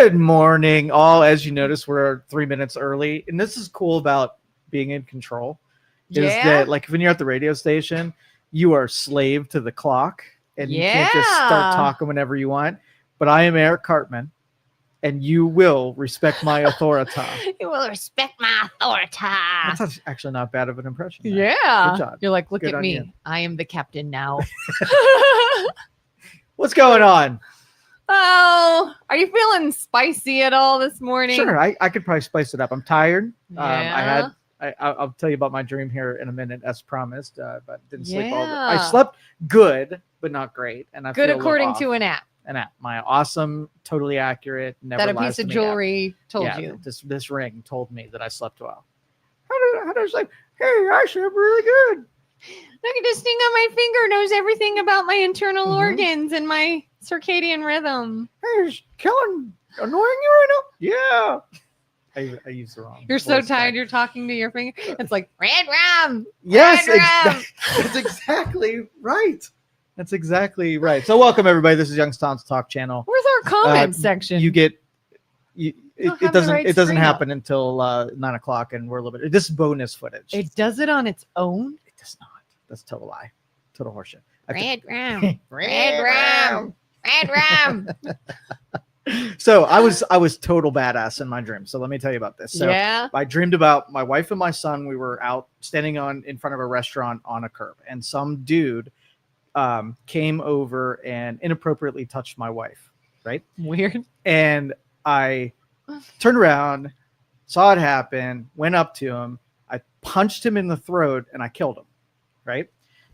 Good morning, all. As you notice, we're 3 minutes early, and this is cool about being in control. Is that like when you're at the radio station, you are slave to the clock, and you can't just start talking whenever you want. But I am Eric Cartman, and you will respect my authority. You will respect my authority. That's actually not bad of an impression. Yeah. Good job. You're like, look Good at me. you. I am the captain now. What's going on? Oh, are you feeling spicy at all this morning? Sure, I could probably spice it up. I'm tired. Yeah. I'll tell you about my dream here in a minute, as promised. But didn't sleep all. Yeah. I slept good, but not great, and I Good feel according off. to an app. An app, my awesome, totally accurate, never That a lies piece to of me jewelry app. told Yeah, you. This ring told me that I slept well. How did I sleep? Hey, I slept really good. Look at this thing on my finger. Knows everything about my internal Mhm. organs and my circadian rhythm. Hey, is Kelin annoying you right now? Yeah. I used the wrong. You're so voice tired. back. You're talking to your finger. It's like red rum. Yes, Red rum. that's exactly right. That's exactly right. So welcome everybody. This is Youngstown's Talk Channel. Where's our comment section? You get don't it have the doesn't right it doesn't screen up. happen until 9 o'clock, and we're a little bit. This is bonus footage. It does it on its own. It does not. That's total lie. Total horseshit. Red rum. Red rum. Red rum. So I was total badass in my dream. So let me tell you about this. So Yeah. I dreamed about my wife and my son. We were out standing in front of a restaurant on a curb, and some dude came over and inappropriately touched my wife. Right. Weird. And I turned around, saw it happen, went up to him. I punched him in the throat and I killed him. Right.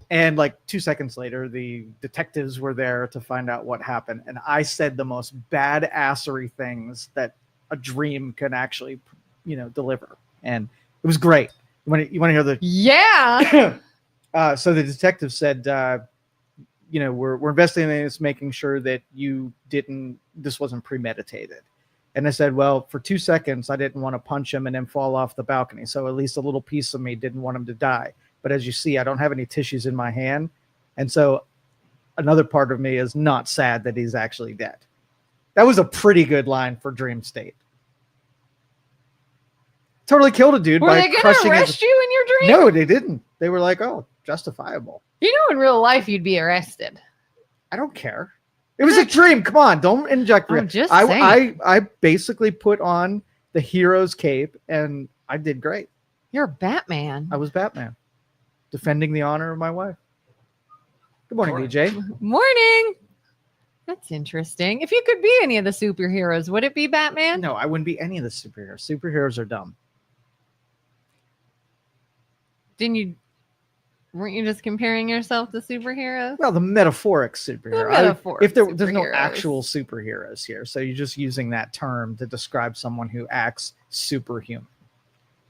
And like 2 seconds later, the detectives were there to find out what happened. And I said the most badassery things that a dream can actually, deliver. And it was great. You want to hear the? Yeah. So the detective said, we're investigating this, making sure that this wasn't premeditated. And I said, well, for 2 seconds, I didn't want to punch him and then fall off the balcony. So at least a little piece of me didn't want him to die. But as you see, I don't have any tissues in my hand. And so another part of me is not sad that he's actually dead. That was a pretty good line for dream state. Totally killed a dude by crushing his... Were they going to arrest you in your dream? No, they didn't. They were like, oh, justifiable. You know, in real life, you'd be arrested. I don't care. It was a dream. Come on, don't inject. I'm just saying. I basically put on the hero's cape and I did great. You're Batman. I was Batman, defending the honor of my wife. Good morning, DJ. Morning. That's interesting. If you could be any of the superheroes, would it be Batman? No, I wouldn't be any of the superheroes. Superheroes are dumb. Weren't you just comparing yourself to superheroes? Well, the metaphoric superhero. Metaphoric there's no superheroes. actual superheroes here, so you're just using that term to describe someone who acts superhuman.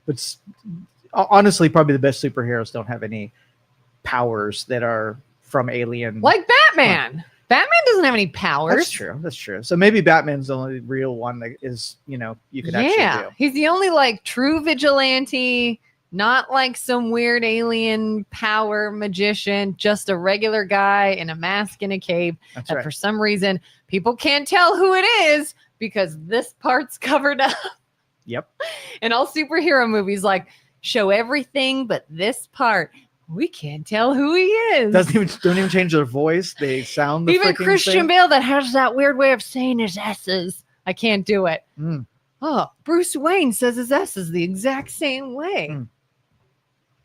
But honestly, probably the best superheroes don't have any powers that are from alien. Like Batman. Batman doesn't have any powers. That's true. So maybe Batman's the only real one that is, you could actually do. He's the only true vigilante. Not like some weird alien power magician, just a regular guy in a mask and a cape. That's and right. for some reason, people can't tell who it is because this part's covered up. Yep. And all superhero movies show everything but this part. We can't tell who he is. Don't even change their voice. They sound the Even freaking Christian same. Bale that has that weird way of saying his S's. I can't do it. Mm. Oh, Bruce Wayne says his S's the exact same way. Mm.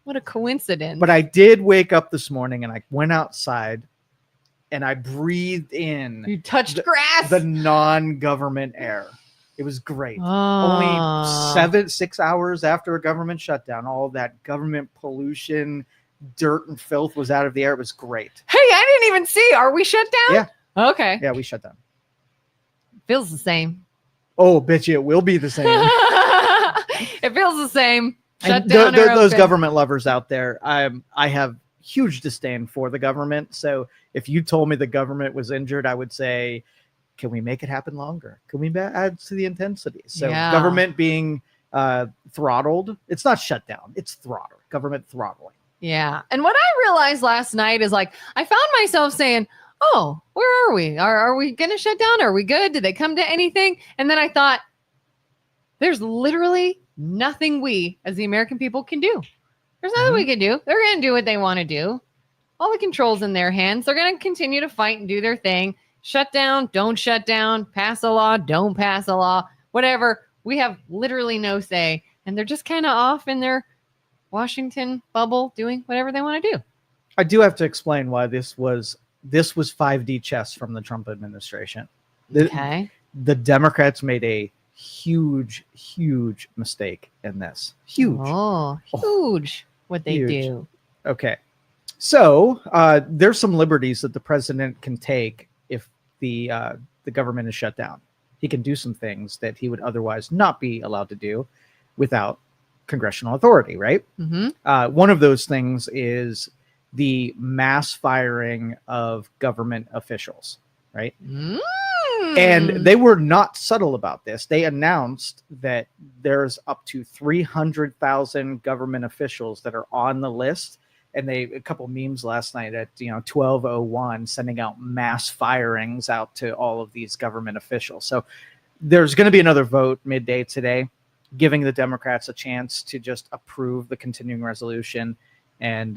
What a coincidence. But I did wake up this morning and I went outside and I breathed in. You touched grass. The non-government air. It was great. Oh. Only 6 hours after a government shutdown, all that government pollution, dirt and filth was out of the air. It was great. Hey, I didn't even see. Are we shut down? Yeah. Okay. Yeah, we shut down. Feels the same. Oh, bitch, it will be the same. It feels the same. Shut And down. those government lovers out there, I have huge disdain for the government. So if you told me the government was injured, I would say, can we make it happen longer? Can we add to the intensity? So government being throttled, it's not shut down, it's throttled. Government throttling. Yeah. And what I realized last night is I found myself saying, oh, where are we? Are we going to shut down? Are we good? Did they come to anything? And then I thought, there's literally nothing we as the American people can do. There's nothing we can do. They're going to do what they want to do. All the control's in their hands. They're going to continue to fight and do their thing. Shut down, don't shut down, pass a law, don't pass a law, whatever. We have literally no say. And they're just kind of off in their Washington bubble doing whatever they want to do. I do have to explain why this was 5D chess from the Trump administration. Okay. The Democrats made a huge mistake in this. Huge. Oh, huge what they do. Okay. So there's some liberties that the president can take if the government is shut down. He can do some things that he would otherwise not be allowed to do without congressional authority, right? Mm-hmm. One of those things is the mass firing of government officials, right? Mm. And they were not subtle about this. They announced that there's up to 300,000 government officials that are on the list. And a couple memes last night at 12:01 sending out mass firings out to all of these government officials. So there's going to be another vote midday today, giving the Democrats a chance to just approve the continuing resolution and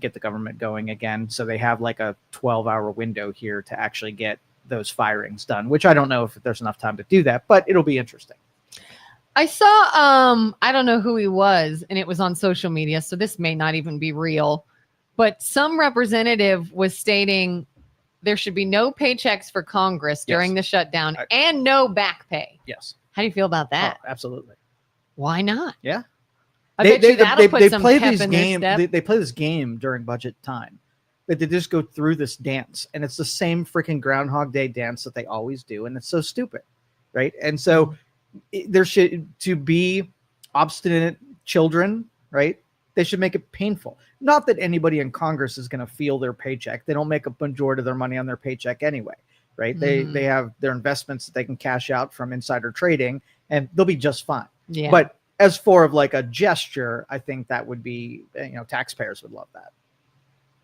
get the government going again. So they have like a 12-hour window here to actually get those firings done, which I don't know if there's enough time to do that, but it'll be interesting. I saw, I don't know who he was, and it was on social media, so this may not even be real, but some representative was stating there should be no paychecks for Congress during the shutdown and no back pay. Yes. How do you feel about that? Oh, absolutely. Why not? Yeah. I bet you that'll put some pep in their step. They play this game during budget time. They just go through this dance, and it's the same freaking Groundhog Day dance that they always do, and it's so stupid, right? And so there should to be obstinate children, right? They should make it painful. Not that anybody in Congress is going to feel their paycheck. They don't make a majority of their money on their paycheck anyway, right? They have their investments that they can cash out from insider trading, and they'll be just fine. Yeah. But as for of like a gesture, I think that would be, taxpayers would love that.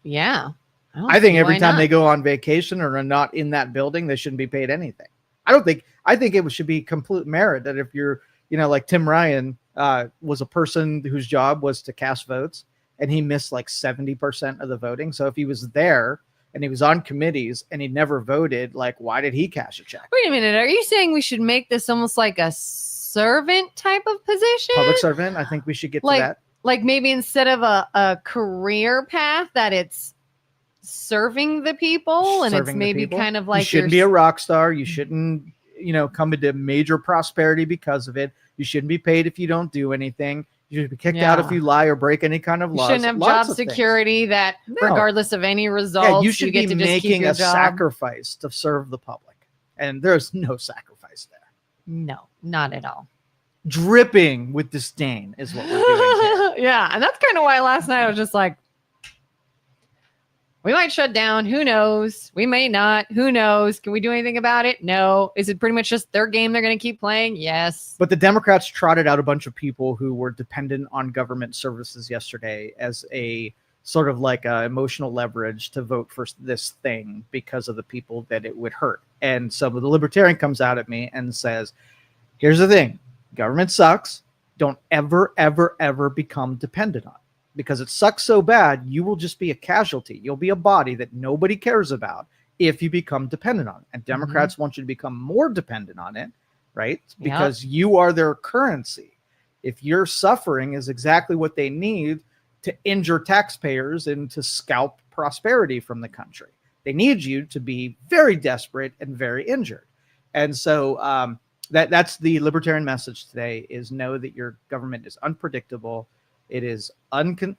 Yeah. I think every time they go on vacation or are not in that building, they shouldn't be paid anything. I think it should be complete merit that if you're, like Tim Ryan was a person whose job was to cast votes, and he missed like 70% of the voting. So if he was there and he was on committees and he never voted, like, why did he cash a check? Wait a minute. Are you saying we should make this almost like a servant type of position? Public servant. I think we should get to that. Like maybe instead of a career path that it's serving the people, and it's maybe kind of like you shouldn't be a rock star. You shouldn't, come into major prosperity because of it. You shouldn't be paid if you don't do anything. You should be kicked out if you lie or break any kind of laws. You shouldn't have job security that regardless of any results, you should get be to just making keep your a job. sacrifice to serve the public. And there's no sacrifice there. No, not at all. Dripping with disdain is what we're doing here. Yeah, and that's kind of why last night I was just like, we might shut down. Who knows? We may not. Who knows? Can we do anything about it? No. Is it pretty much just their game they're going to keep playing? Yes. But the Democrats trotted out a bunch of people who were dependent on government services yesterday as a sort of like a emotional leverage to vote for this thing because of the people that it would hurt. And so the libertarian comes out at me and says, here's the thing. Government sucks. Don't ever, ever, ever become dependent on it. Because it sucks so bad, you will just be a casualty. You'll be a body that nobody cares about if you become dependent on it. And Democrats want you to become more dependent on it, right? Because you are their currency. If your suffering is exactly what they need to injure taxpayers and to scalp prosperity from the country, they need you to be very desperate and very injured. And so that's the libertarian message today: is know that your government is unpredictable. It is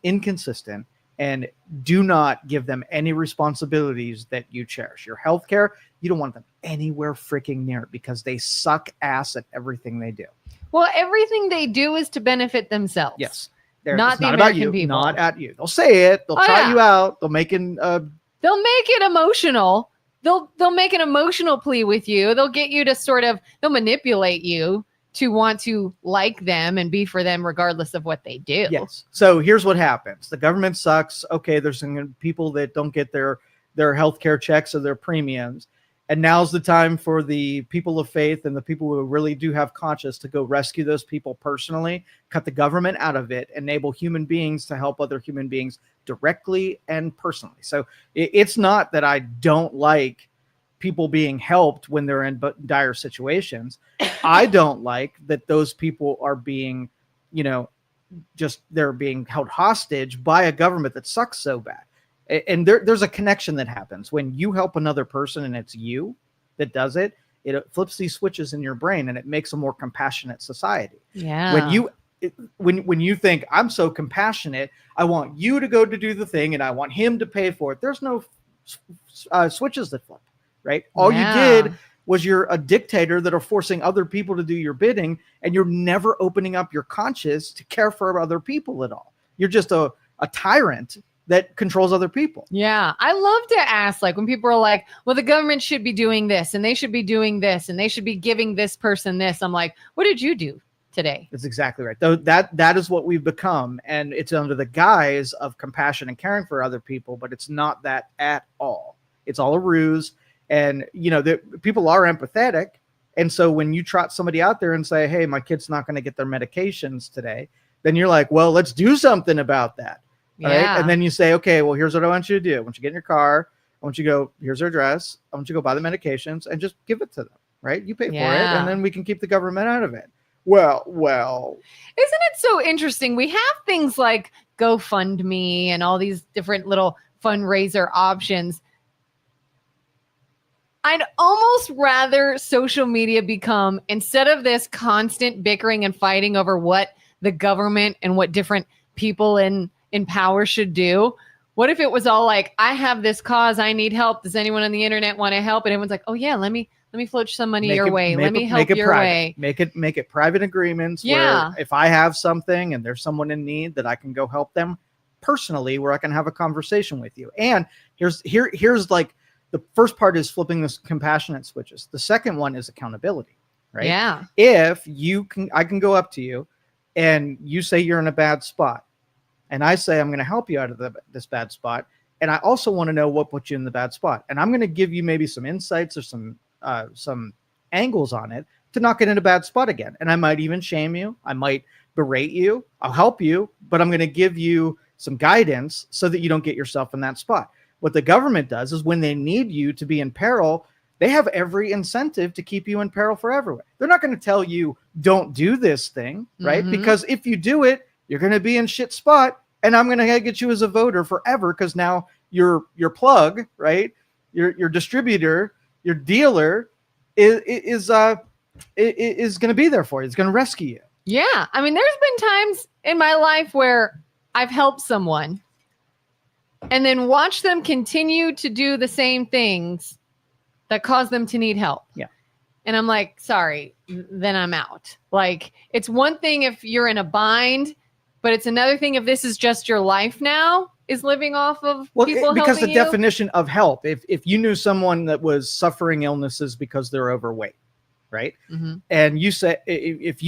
inconsistent, and do not give them any responsibilities that you cherish. Your healthcare, you don't want them anywhere freaking near it because they suck ass at everything they do. Well, everything they do is to benefit themselves. Yes. Not the American American you, people. Not at you. They'll say it. They'll try you out. They'll make They'll make it emotional. They'll make an emotional plea with you. They'll get you to they'll manipulate you to want to like them and be for them regardless of what they do. Yes. So here's what happens. The government sucks. Okay, there's some people that don't get their their healthcare checks or their premiums. And now's the time for the people of faith and the people who really do have conscience to go rescue those people personally, cut the government out of it, enable human beings to help other human beings directly and personally. So it's not that I don't like people being helped when they're in dire situations. I don't like that those people are being, they're being held hostage by a government that sucks so bad. And there's a connection that happens when you help another person and it's you that does it. It flips these switches in your brain and it makes a more compassionate society. Yeah. When you think I'm so compassionate, I want you to go to do the thing and I want him to pay for it. There's no switches that flip, right? All you did was you're a dictator that are forcing other people to do your bidding, and you're never opening up your conscience to care for other people at all. You're just a tyrant that controls other people. Yeah. I love to ask, like, when people are like, well, the government should be doing this and they should be doing this and they should be giving this person this. I'm like, what did you do today? That's exactly right. Though that is what we've become. And it's under the guise of compassion and caring for other people, but it's not that at all. It's all a ruse. And, the people are empathetic. And so when you trot somebody out there and say, hey, my kid's not going to get their medications today, then you're like, well, let's do something about that. Yeah. Right? And then you say, okay, well, here's what I want you to do. I want you to get in your car. I want you to go, here's their address. I want you to go buy the medications and just give it to them. Right? You pay for it. And then we can keep the government out of it. Well. Isn't it so interesting? We have things like GoFundMe and all these different little fundraiser options. I'd almost rather social media become, instead of this constant bickering and fighting over what the government and what different people in power should do, what if it was all like, I have this cause, I need help. Does anyone on the internet want to help? And everyone's like, oh yeah, let me float some money your way. Let me help your way. Make it private agreements where if I have something and there's someone in need, that I can go help them personally, where I can have a conversation with you. And here's like, the first part is flipping this compassionate switches. The second one is accountability, right? Yeah. If I can go up to you and you say you're in a bad spot, and I say, I'm going to help you out of this bad spot. And I also want to know what put you in the bad spot. And I'm going to give you maybe some insights or some angles on it to not get in a bad spot again. And I might even shame you. I might berate you. I'll help you, but I'm going to give you some guidance so that you don't get yourself in that spot. What the government does is when they need you to be in peril, they have every incentive to keep you in peril forever. They're not going to tell you, don't do this thing, right? Mm-hmm. Because if you do it, you're going to be in shit spot, and I'm going to get you as a voter forever, because now your plug, right? Your distributor, your dealer is going to be there for you. It's going to rescue you. Yeah. I mean, there's been times in my life where I've helped someone and then watch them continue to do the same things that cause them to need help. Yeah. And I'm like, sorry, then I'm out. Like, it's one thing if you're in a bind, but it's another thing if this is just your life now, is living off of people because helping the definition of help, if you knew someone that was suffering illnesses because they're overweight, right? Mm-hmm. And if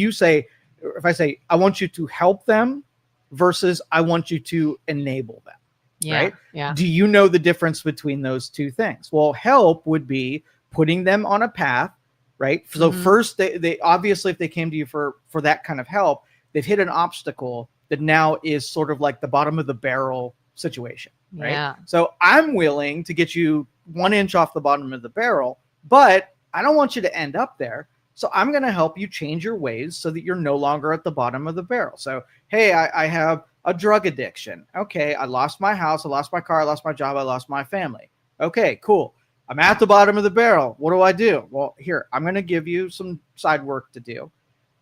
I say, I want you to help them versus I want you to enable them. Yeah, right? Yeah. Do you know the difference between those two things? Well, help would be putting them on a path, right? So first, they obviously, if they came to you for that kind of help, they've hit an obstacle that now is sort of like the bottom of the barrel situation, right? Yeah. So I'm willing to get you 1 inch off the bottom of the barrel, but I don't want you to end up there. So I'm going to help you change your ways so that you're no longer at the bottom of the barrel. So, hey, I have a drug addiction. Okay, I lost my house, I lost my car, I lost my job, I lost my family. Okay, cool. I'm at the bottom of the barrel. What do I do? Well, here, I'm going to give you some side work to do.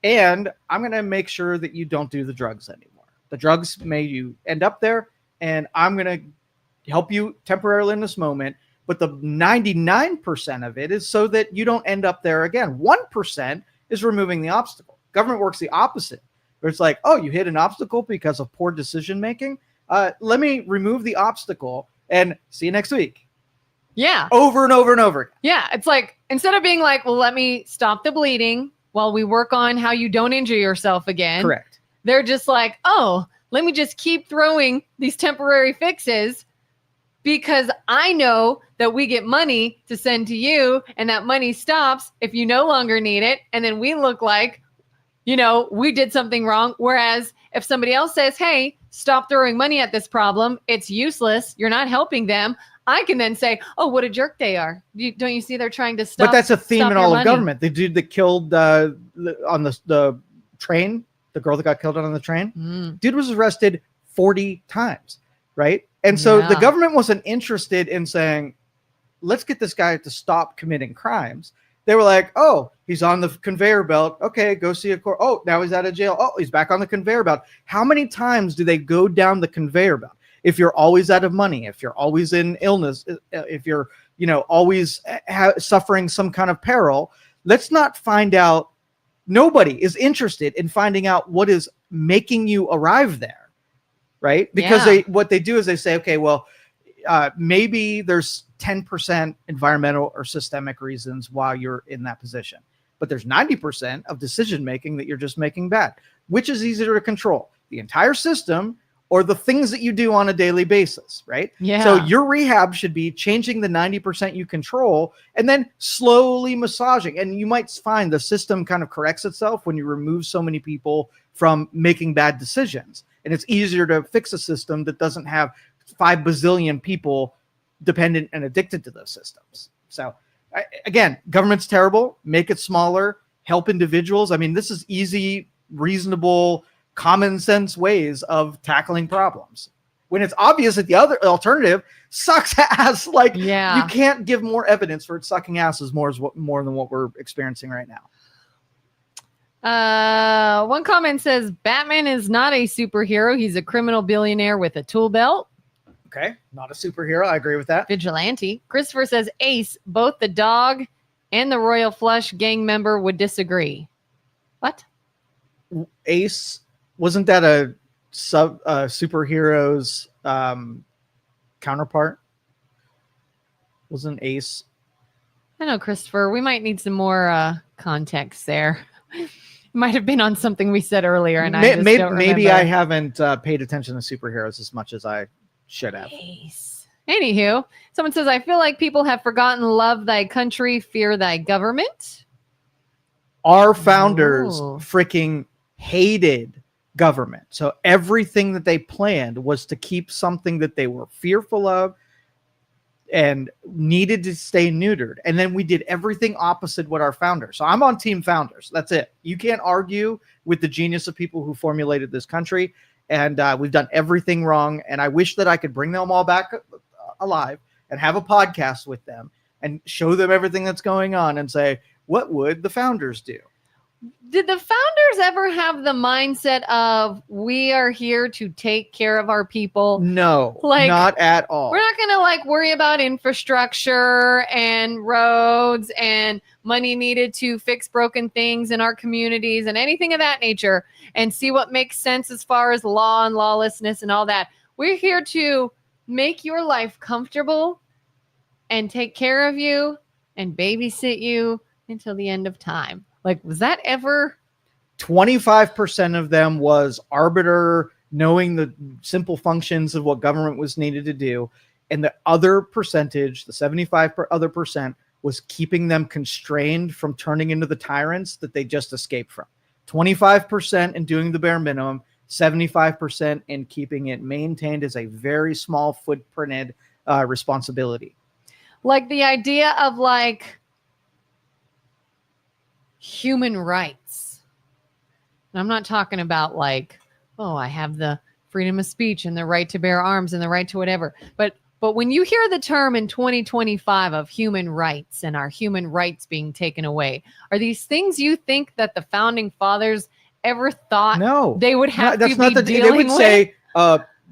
And I'm going to make sure that you don't do the drugs anymore. The drugs made you end up there, and I'm going to help you temporarily in this moment. But the 99% of it is so that you don't end up there again. 1% is removing the obstacle. Government works the opposite. Where it's like, oh, you hit an obstacle because of poor decision making. Let me remove the obstacle and see you next week. Yeah. Over and over and over again. Yeah. It's like, instead of being like, well, let me stop the bleeding while we work on how you don't injure yourself again. Correct. They're just like, oh, let me just keep throwing these temporary fixes because I know that we get money to send to you, and that money stops if you no longer need it. And then we look like, we did something wrong. Whereas if somebody else says, hey, stop throwing money at this problem, it's useless, you're not helping them, I can then say, oh, what a jerk they are. Don't you see they're trying to stop? But that's a theme in all of money. government. The dude that killed on the train, the girl that got killed on the train, dude was arrested 40 times, right? And so the government wasn't interested in saying, let's get this guy to stop committing crimes. They were like, oh, he's on the conveyor belt. Okay, go see a court. Oh, now he's out of jail. Oh, he's back on the conveyor belt. How many times do they go down the conveyor belt? If you're always out of money, if you're always in illness, if you're, always suffering some kind of peril, let's not find out. Nobody is interested in finding out what is making you arrive there, right? Because what they do is they say, okay, well, maybe there's 10% environmental or systemic reasons why you're in that position, but there's 90% of decision making that you're just making bad. Which is easier to control, the entire system or the things that you do on a daily basis, right? Yeah. So your rehab should be changing the 90% you control and then slowly massaging. And you might find the system kind of corrects itself when you remove so many people from making bad decisions. And it's easier to fix a system that doesn't have 5 bazillion people dependent and addicted to those systems. So again, government's terrible. Make it smaller, help individuals. I mean, this is easy, reasonable, common sense ways of tackling problems when it's obvious that the other alternative sucks ass. Like, you can't give more evidence for it sucking ass is more than what we're experiencing right now. One comment says Batman is not a superhero. He's a criminal billionaire with a tool belt. Okay. Not a superhero. I agree with that. Vigilante. Christopher says Ace, both the dog and the Royal Flush gang member would disagree. What? Ace, wasn't that a superhero's counterpart? Wasn't Ace? I know, Christopher. We might need some more context there. Might have been on something we said earlier, and I just don't remember. Maybe I haven't paid attention to superheroes as much as I should have. Ace. Anywho, someone says, I feel like people have forgotten love thy country, fear thy government. Our founders freaking hated government. So everything that they planned was to keep something that they were fearful of and needed to stay neutered. And then we did everything opposite what our founders. So I'm on team founders. That's it. You can't argue with the genius of people who formulated this country. And we've done everything wrong. And I wish that I could bring them all back alive and have a podcast with them and show them everything that's going on and say, what would the founders do? Did the founders ever have the mindset of we are here to take care of our people? No, not at all. We're not going to worry about infrastructure and roads and money needed to fix broken things in our communities and anything of that nature and see what makes sense as far as law and lawlessness and all that. We're here to make your life comfortable and take care of you and babysit you until the end of time. Was that ever? 25% of them was arbiter, knowing the simple functions of what government was needed to do. And the other percentage, the 75% was keeping them constrained from turning into the tyrants that they just escaped from. 25% in doing the bare minimum, 75% in keeping it maintained as a very small footprinted responsibility. The idea of human rights. And I'm not talking about I have the freedom of speech and the right to bear arms and the right to whatever. But when you hear the term in 2025 of human rights and our human rights being taken away, are these things you think that the founding fathers ever thought they would have to be dealing with? They would say,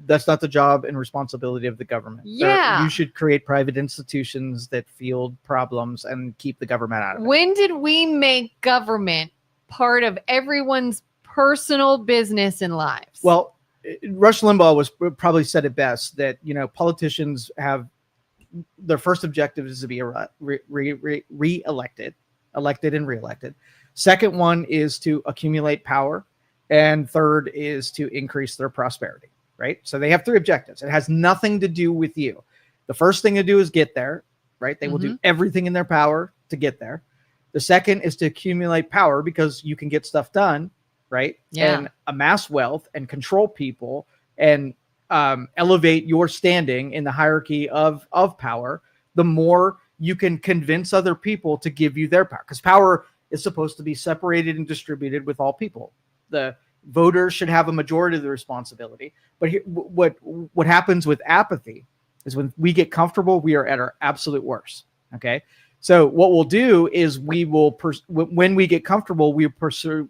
that's not the job and responsibility of the government. Yeah. You should create private institutions that field problems and keep the government out of it. When did we make government part of everyone's personal business and lives? Well, Rush Limbaugh probably said it best that, politicians have their first objective is to be elected and reelected. Second one is to accumulate power. And third is to increase their prosperity. Right? So they have 3 objectives. It has nothing to do with you. The first thing to do is get there, right? They will do Mhm. everything in their power to get there. The second is to accumulate power because you can get stuff done, right? Yeah. And amass wealth and control people and elevate your standing in the hierarchy of power. The more you can convince other people to give you their power, because power is supposed to be separated and distributed with all people. The voters should have a majority of the responsibility. But here, what happens with apathy is when we get comfortable, we are at our absolute worst. Okay. So what we'll do is we will, when we get comfortable, we pursue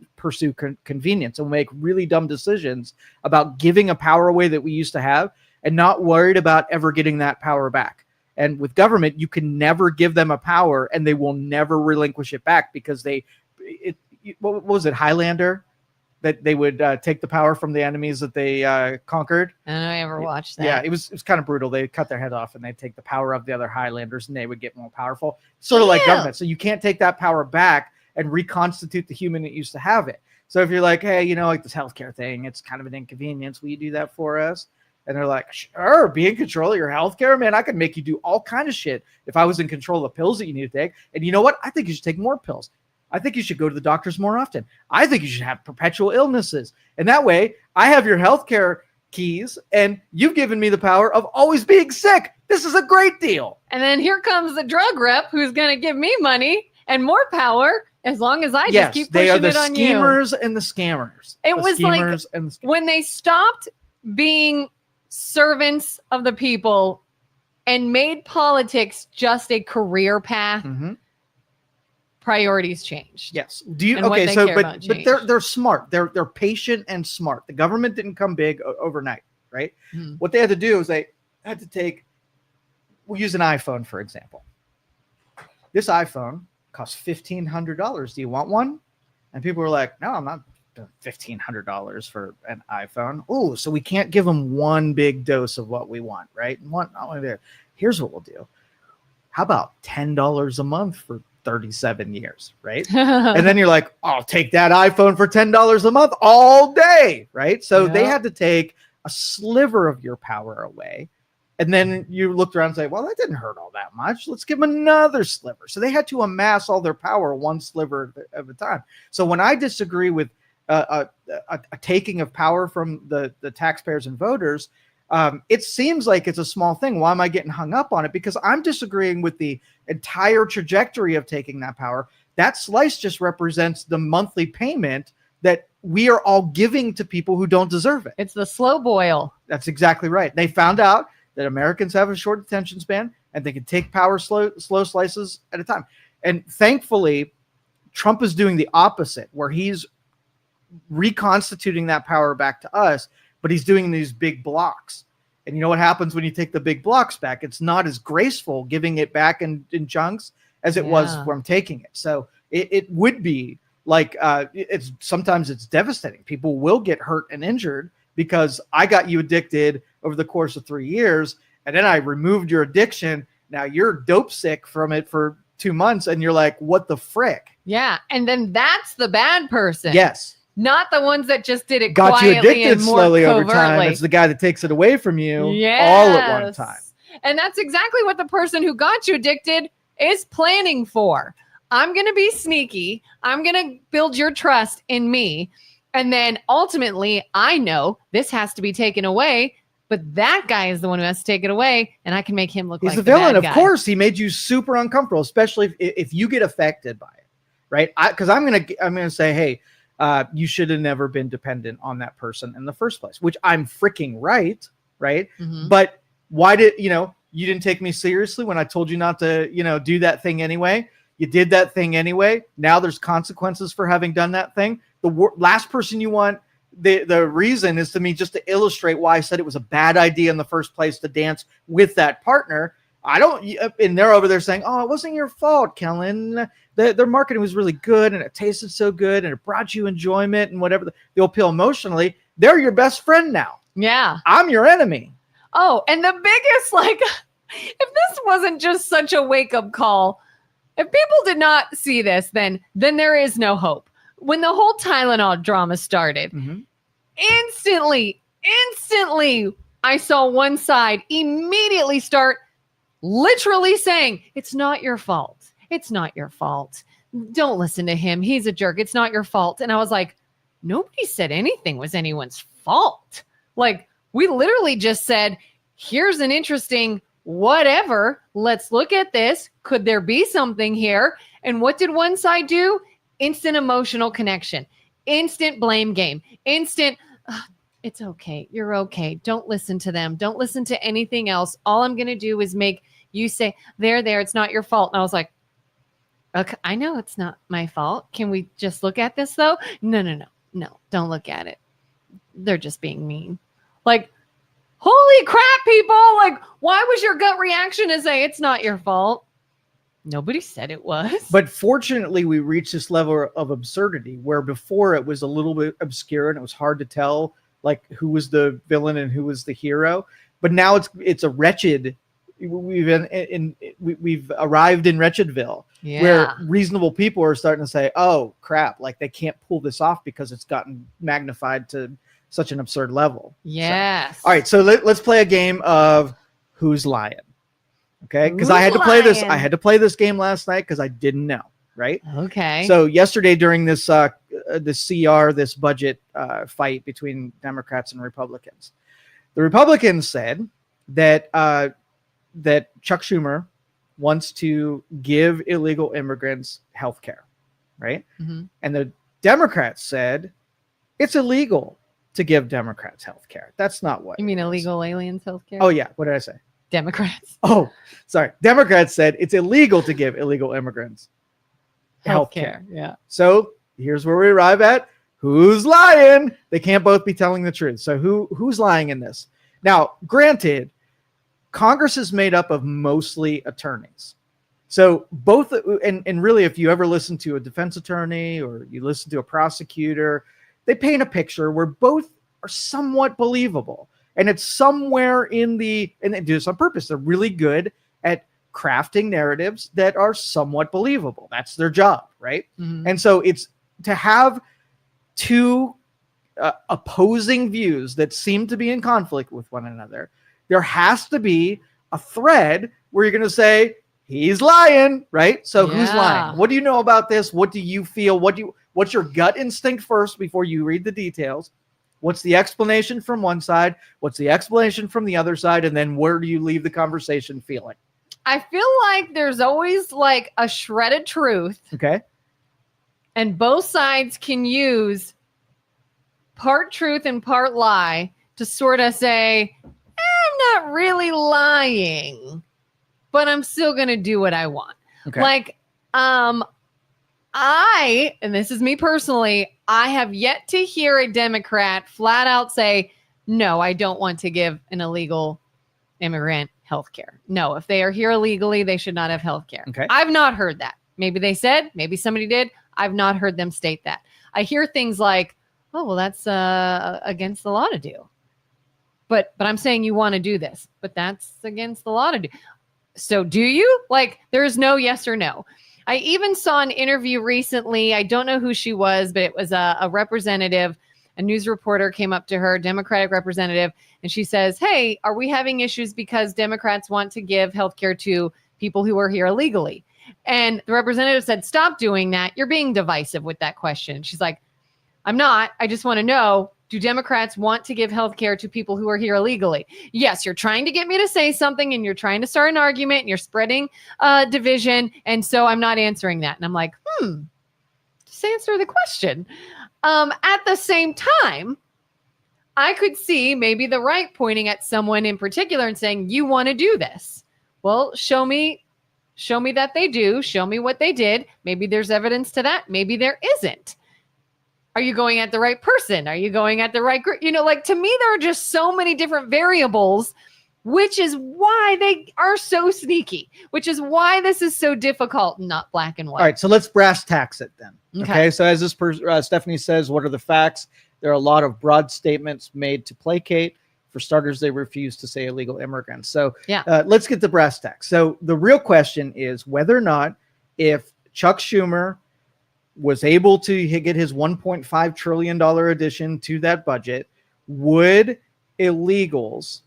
convenience and we'll make really dumb decisions about giving a power away that we used to have and not worried about ever getting that power back. And with government, you can never give them a power and they will never relinquish it back because what was it, Highlander? That they would take the power from the enemies that they conquered. I don't know, I ever watched that. Yeah, it was kind of brutal. They cut their head off and they take the power of the other Highlanders and they would get more powerful. Sort of like government. So you can't take that power back and reconstitute the human that used to have it. So if you're like, hey, like this healthcare thing, it's kind of an inconvenience. Will you do that for us? And they're like, sure, be in control of your healthcare, man. I could make you do all kind of shit if I was in control of the pills that you need to take. And you know what? I think you should take more pills. I think you should go to the doctors more often. I think you should have perpetual illnesses. And that way I have your healthcare keys and you've given me the power of always being sick. This is a great deal. And then here comes the drug rep who's going to give me money and more power as long as I just keep pushing it on you. They are the schemers and the scammers. It was like when they stopped being servants of the people and made politics just a career path. Mm-hmm. Priorities changed. Yes. Do you? Okay. So, but they're smart. They're patient and smart. The government didn't come big overnight, right? Mm-hmm. What they had to do is they had to take. We'll use an iPhone for example. This iPhone costs $1,500. Do you want one? And people were like, "No, I'm not $1,500 for an iPhone." Oh, so we can't give them one big dose of what we want, right? Here's what we'll do. How about $10 a month for 37 years, right? And then you're like, I'll take that iPhone for $10 a month all day, right? So they had to take a sliver of your power away. And then you looked around and say, well, that didn't hurt all that much. Let's give them another sliver. So they had to amass all their power one sliver at a time. So when I disagree with a taking of power from the taxpayers and voters, it seems like it's a small thing. Why am I getting hung up on it? Because I'm disagreeing with the entire trajectory of taking that power. That slice just represents the monthly payment that we are all giving to people who don't deserve it. It's the slow boil. That's exactly right. They found out that Americans have a short attention span and they can take power slow slices at a time. And thankfully, Trump is doing the opposite, where he's reconstituting that power back to us, but he's doing these big blocks. And you know what happens when you take the big blocks back? It's not as graceful giving it back in chunks as it was from taking it. So it would be like sometimes it's devastating. People will get hurt and injured because I got you addicted over the course of 3 years, and then I removed your addiction. Now you're dope sick from it for 2 months, and you're like, what the frick? Yeah, and then that's the bad person. Yes. Not the ones that just did it got quietly you addicted and more slowly covertly. over time. It's the guy that takes it away from you all at one time. And that's exactly what the person who got you addicted is planning for. I'm going to be sneaky. I'm going to build your trust in me. And then ultimately, I know this has to be taken away, but that guy is the one who has to take it away, and I can make him look like the villain. bad guy. Of course, he made you super uncomfortable, especially if you get affected by it, right? Because I'm gonna say, hey, you should have never been dependent on that person in the first place, which I'm freaking right? Mm-hmm. But why did you didn't take me seriously when I told you not to do that thing anyway? You did that thing anyway. Now there's consequences for having done that thing. The last person you want. The reason is to me just to illustrate why I said it was a bad idea in the first place to dance with that partner. And they're over there saying, oh, it wasn't your fault, Kelin. Their marketing was really good and it tasted so good and it brought you enjoyment and whatever. They'll appeal emotionally. They're your best friend now. Yeah. I'm your enemy. Oh, and the biggest, if this wasn't just such a wake-up call, if people did not see this, then there is no hope. When the whole Tylenol drama started, mm-hmm. instantly, I saw one side immediately start literally saying, it's not your fault. It's not your fault. Don't listen to him. He's a jerk. It's not your fault. And I was like, nobody said anything was anyone's fault. Like, we literally just said, here's an interesting whatever. Let's look at this. Could there be something here? And what did one side do? Instant emotional connection, instant blame game, instant, it's okay. You're okay. Don't listen to them. Don't listen to anything else. All I'm going to do is make you say, there, it's not your fault. And I was like, okay, I know it's not my fault. Can we just look at this though? No. Don't look at it. They're just being mean. Like, holy crap, people. Like, why was your gut reaction to say it's not your fault? Nobody said it was. But fortunately, we reached this level of absurdity where before it was a little bit obscure and it was hard to tell like who was the villain and who was the hero. But now it's a wretched. We've arrived in Wretchedville, where reasonable people are starting to say, "Oh crap! Like they can't pull this off because it's gotten magnified to such an absurd level." Yes. So, all right, so let's play a game of who's lying. Okay, because I had to play this. I had to play this game last night because I didn't know. Right. Okay. So yesterday during this this budget fight between Democrats and Republicans, the Republicans said that that Chuck Schumer wants to give illegal immigrants health care, right? Mm-hmm. And the Democrats said it's illegal to give Democrats health care. That's not what. You mean illegal aliens health care? Oh, yeah. What did I say? Democrats. Oh, sorry. Democrats said it's illegal to give illegal immigrants health care. Yeah. So here's where we arrive at. Who's lying? They can't both be telling the truth. So who's lying in this? Now, granted, Congress is made up of mostly attorneys. So both, and really, if you ever listen to a defense attorney or you listen to a prosecutor, they paint a picture where both are somewhat believable. And it's somewhere and they do this on purpose. They're really good at crafting narratives that are somewhat believable. That's their job, right? Mm-hmm. And so it's to have two opposing views that seem to be in conflict with one another. There has to be a thread where you're going to say, he's lying, right? So who's lying? What do you know about this? What do you feel? What's your gut instinct first before you read the details? What's the explanation from one side? What's the explanation from the other side? And then where do you leave the conversation feeling? I feel like there's always like a shredded truth. Okay. And both sides can use part truth and part lie to sort of say, I'm not really lying, but I'm still going to do what I want. Okay. Like, and this is me personally, I have yet to hear a Democrat flat out say, no, I don't want to give an illegal immigrant health care. No, if they are here illegally, they should not have health care. Okay. I've not heard that. Maybe they said, maybe somebody did. I've not heard them state that. I hear things like, oh, well, that's against the law to do. But I'm saying you want to do this, but that's against the law to do. So do you? Like, there's no yes or no. I even saw an interview recently. I don't know who she was, but it was a representative. A news reporter came up to her, Democratic representative, and she says, hey, are we having issues because Democrats want to give healthcare to people who are here illegally? And the representative said, stop doing that. You're being divisive with that question. She's like, I'm not. I just want to know, do Democrats want to give healthcare to people who are here illegally? Yes, you're trying to get me to say something and you're trying to start an argument and you're spreading division. And so I'm not answering that. And I'm like, just answer the question. At the same time, I could see maybe the right pointing at someone in particular and saying, you want to do this? Well, show me that they do. Show me what they did. Maybe there's evidence to that. Maybe there isn't. Are you going at the right person? Are you going at the right group? You know, like, to me, there are just so many different variables, which is why they are so sneaky, which is why this is so difficult and not black and white. All right, so let's brass tacks it then. Okay, so as this Stephanie says, what are the facts? There are a lot of broad statements made to placate. For starters, they refuse to say illegal immigrants. So let's get the brass tacks. So the real question is whether or not, if Chuck Schumer was able to get his $1.5 trillion addition to that budget, would illegals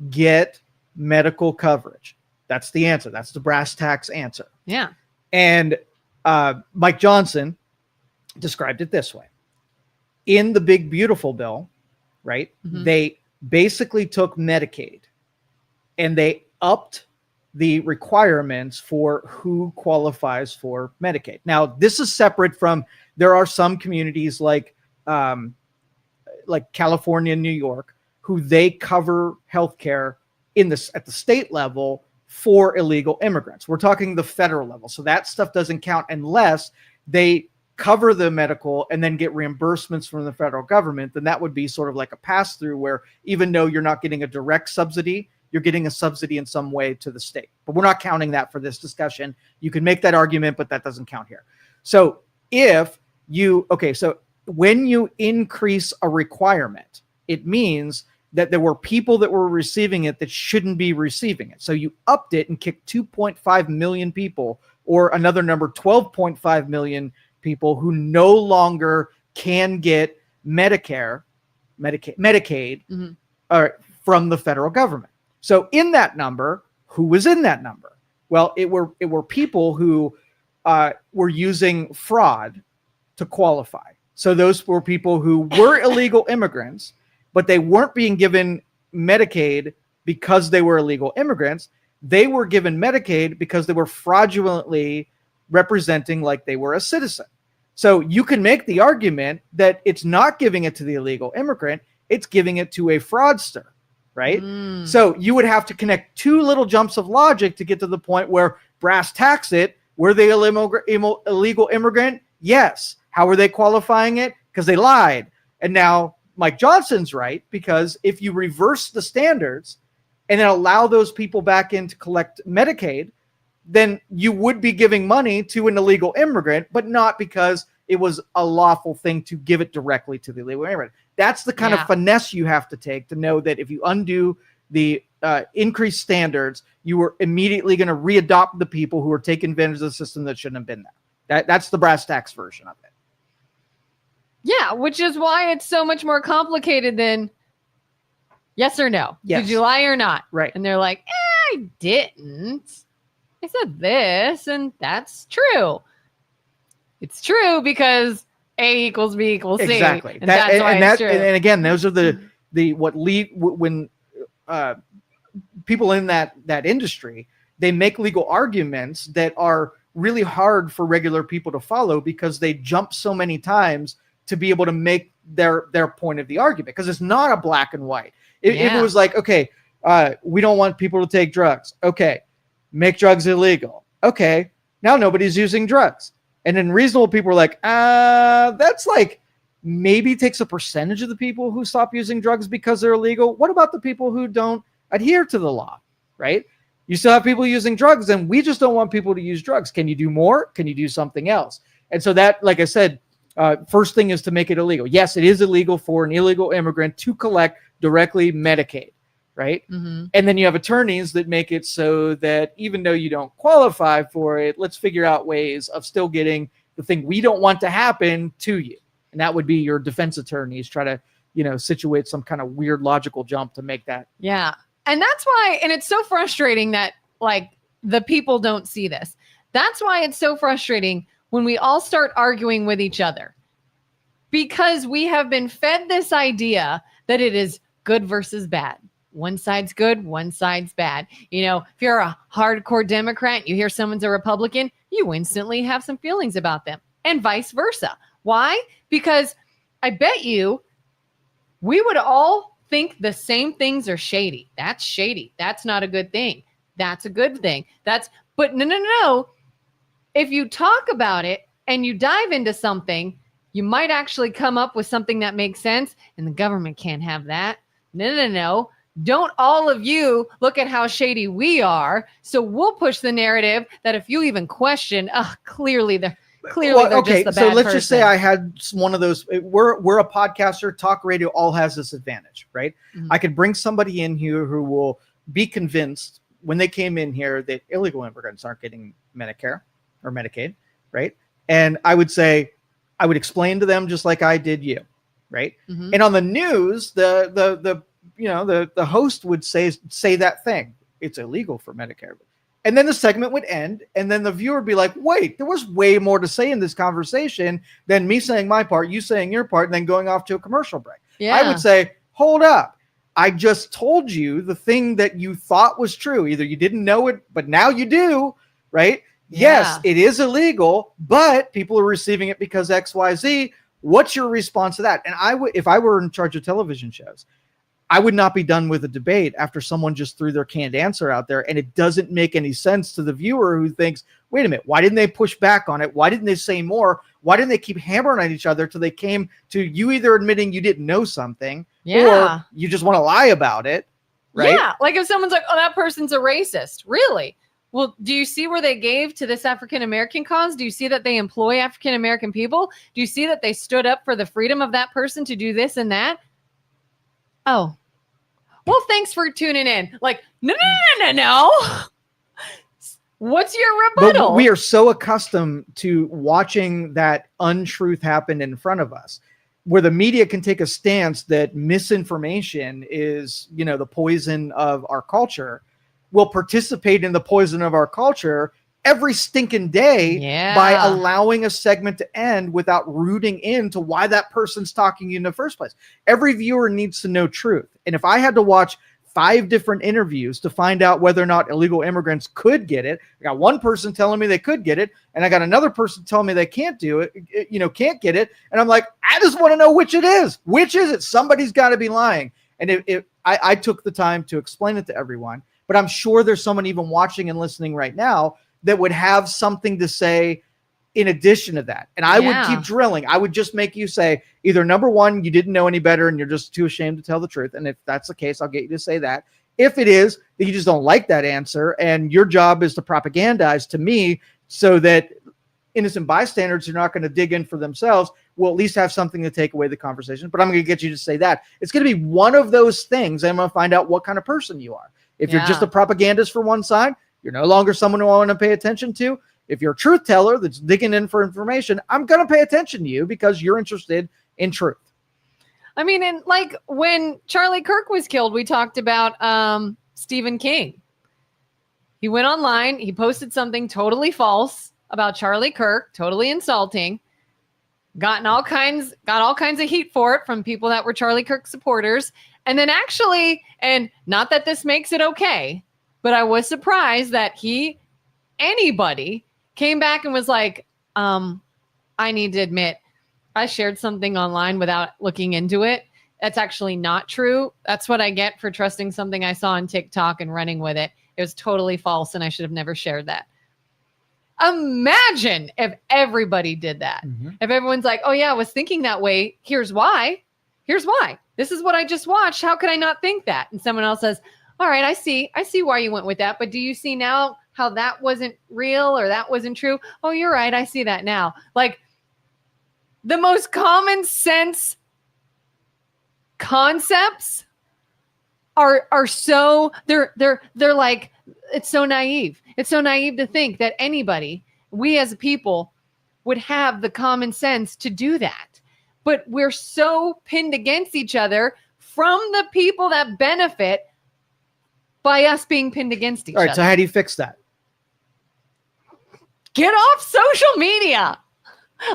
get medical coverage? That's the answer. That's the brass tacks answer. Yeah. And Mike Johnson described it this way. In the Big Beautiful Bill, right, they basically took Medicaid and they upped the requirements for who qualifies for Medicaid. Now, this is separate from, there are some communities like California and New York, who they cover healthcare at the state level for illegal immigrants. We're talking the federal level. So that stuff doesn't count unless they cover the medical and then get reimbursements from the federal government. Then that would be sort of like a pass through, where even though you're not getting a direct subsidy, you're getting a subsidy in some way to the state. But we're not counting that for this discussion. You can make that argument, but that doesn't count here. So so when you increase a requirement, it means that there were people that were receiving it that shouldn't be receiving it. So you upped it and kicked 2.5 million people, or another number, 12.5 million people who no longer can get Medicaid from the federal government. So in that number, who was in that number? Well, it were people who were using fraud to qualify. So those were people who were illegal immigrants, but they weren't being given Medicaid because they were illegal immigrants. They were given Medicaid because they were fraudulently representing like they were a citizen. So you can make the argument that it's not giving it to the illegal immigrant, it's giving it to a fraudster, right? So you would have to connect two little jumps of logic to get to the point where brass tacks it. Were they illegal immigrant? Yes. How were they qualifying it? Because they lied. And now Mike Johnson's right, because if you reverse the standards and then allow those people back in to collect Medicaid, then you would be giving money to an illegal immigrant, but not because it was a lawful thing to give it directly to the illegal immigrant. That's the kind of finesse you have to take to know that if you undo the increased standards, you were immediately going to readopt the people who are taking advantage of the system that shouldn't have been there. That's the brass tacks version of it. Yeah, which is why it's so much more complicated than yes or no. Yes. Did you lie or not? Right. And they're like, I didn't. I said this, and that's true. It's true because A equals B equals C. Exactly. And that's why it's true. And again, those are when people in that industry, they make legal arguments that are really hard for regular people to follow because they jump so many times to be able to make their point of the argument, because it's not a black and white. If it was like, okay, we don't want people to take drugs. Okay, make drugs illegal. Okay, now nobody's using drugs. And then reasonable people are like, that's like maybe takes a percentage of the people who stop using drugs because they're illegal. What about the people who don't adhere to the law, right? You still have people using drugs, and we just don't want people to use drugs. Can you do more? Can you do something else? And so that, like I said, first thing is to make it illegal. Yes, it is illegal for an illegal immigrant to collect directly Medicaid, right? Mm-hmm. And then you have attorneys that make it so that even though you don't qualify for it, let's figure out ways of still getting the thing we don't want to happen to you. And that would be your defense attorneys try to, situate some kind of weird logical jump to make that. Yeah. And that's why, and it's so frustrating that like the people don't see this. That's why it's so frustrating when we all start arguing with each other, because we have been fed this idea that it is good versus bad. One side's good, one side's bad. If you're a hardcore Democrat, you hear someone's a Republican, you instantly have some feelings about them, and vice versa. Why? Because I bet you we would all think the same things are shady. That's shady. That's not a good thing. That's a good thing. But no. If you talk about it and you dive into something, you might actually come up with something that makes sense, and the government can't have that. No. Don't all of you look at how shady we are. So we'll push the narrative that if you even question, clearly they're just the bad so let's person. just say I had one of those. We're a podcaster. Talk radio all has this advantage, right? Mm-hmm. I could bring somebody in here who will be convinced when they came in here that illegal immigrants aren't getting Medicare or Medicaid, right? And I would explain to them just like I did you, right? Mm-hmm. And on the news, the host would say that thing. It's illegal for Medicare. And then the segment would end, and then the viewer would be like, wait, there was way more to say in this conversation than me saying my part, you saying your part, and then going off to a commercial break. Yeah. I would say, hold up. I just told you the thing that you thought was true. Either you didn't know it, but now you do, right? Yeah. Yes, it is illegal, but people are receiving it because X, Y, Z. What's your response to that? And I would, if I were in charge of television shows, I would not be done with a debate after someone just threw their canned answer out there and it doesn't make any sense to the viewer who thinks, wait a minute, why didn't they push back on it? Why didn't they say more? Why didn't they keep hammering at each other till they came to you either admitting you didn't know something or you just want to lie about it, right? Yeah, like if someone's like, oh, that person's a racist. Really? Well, do you see where they gave to this African-American cause? Do you see that they employ African-American people? Do you see that they stood up for the freedom of that person to do this and that? Oh, well, thanks for tuning in. Like, no. What's your rebuttal? But we are so accustomed to watching that untruth happen in front of us, where the media can take a stance that misinformation is, the poison of our culture. We'll participate in the poison of our culture every stinking day by allowing a segment to end without rooting into why that person's talking in the first place. Every viewer needs to know truth. And if I had to watch 5 different interviews to find out whether or not illegal immigrants could get it, I got one person telling me they could get it, and I got another person telling me they can't do it, can't get it. And I'm like, I just want to know which it is. Which is it? Somebody's got to be lying. And I took the time to explain it to everyone, but I'm sure there's someone even watching and listening right now that would have something to say in addition to that. And I would keep drilling. I would just make you say either number one, you didn't know any better and you're just too ashamed to tell the truth. And if that's the case, I'll get you to say that. If it is that you just don't like that answer and your job is to propagandize to me so that innocent bystanders are not going to dig in for themselves, we'll at least have something to take away the conversation. But I'm going to get you to say that. It's going to be one of those things. I'm going to find out what kind of person you are. If you're just a propagandist for one side, you're no longer someone who I want to pay attention to. If you're a truth teller that's digging in for information, I'm going to pay attention to you because you're interested in truth. I mean, and like when Charlie Kirk was killed, we talked about Stephen King. He went online, he posted something totally false about Charlie Kirk, totally insulting, got all kinds of heat for it from people that were Charlie Kirk supporters. And then actually, and not that this makes it okay, but I was surprised that anybody came back and was like, I need to admit, I shared something online without looking into it. That's actually not true. That's what I get for trusting something I saw on TikTok and running with it. It was totally false, and I should have never shared that. Imagine if everybody did that. Mm-hmm. If everyone's like, oh, yeah, I was thinking that way. Here's why. Here's why. This is what I just watched. How could I not think that? And someone else says, all right, I see why you went with that. But do you see now how that wasn't real or that wasn't true? Oh, you're right. I see that now. Like the most common sense concepts are so they're like, it's so naive. It's so naive to think that anybody, we as a people, would have the common sense to do that. But we're so pinned against each other from the people that benefit by us being pinned against each other. All right, so how do you fix that? Get off social media.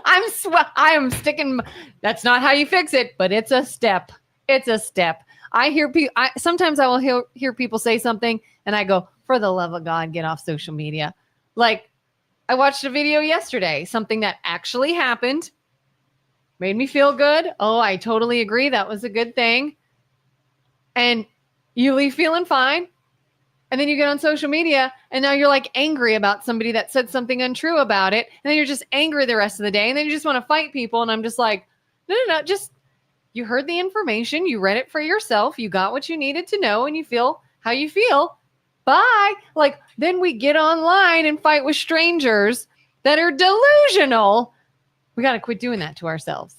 I am sticking. That's not how you fix it, but it's a step. It's a step. I hear people. Sometimes I will hear people say something, and I go, "For the love of God, get off social media." Like I watched a video yesterday, something that actually happened, made me feel good. Oh, I totally agree. That was a good thing. And you leave feeling fine. And then you get on social media and now you're like angry about somebody that said something untrue about it. And then you're just angry the rest of the day. And then you just want to fight people. And I'm just like, no, just you heard the information. You read it for yourself. You got what you needed to know and you feel how you feel. Bye. Like then we get online and fight with strangers that are delusional. We got to quit doing that to ourselves.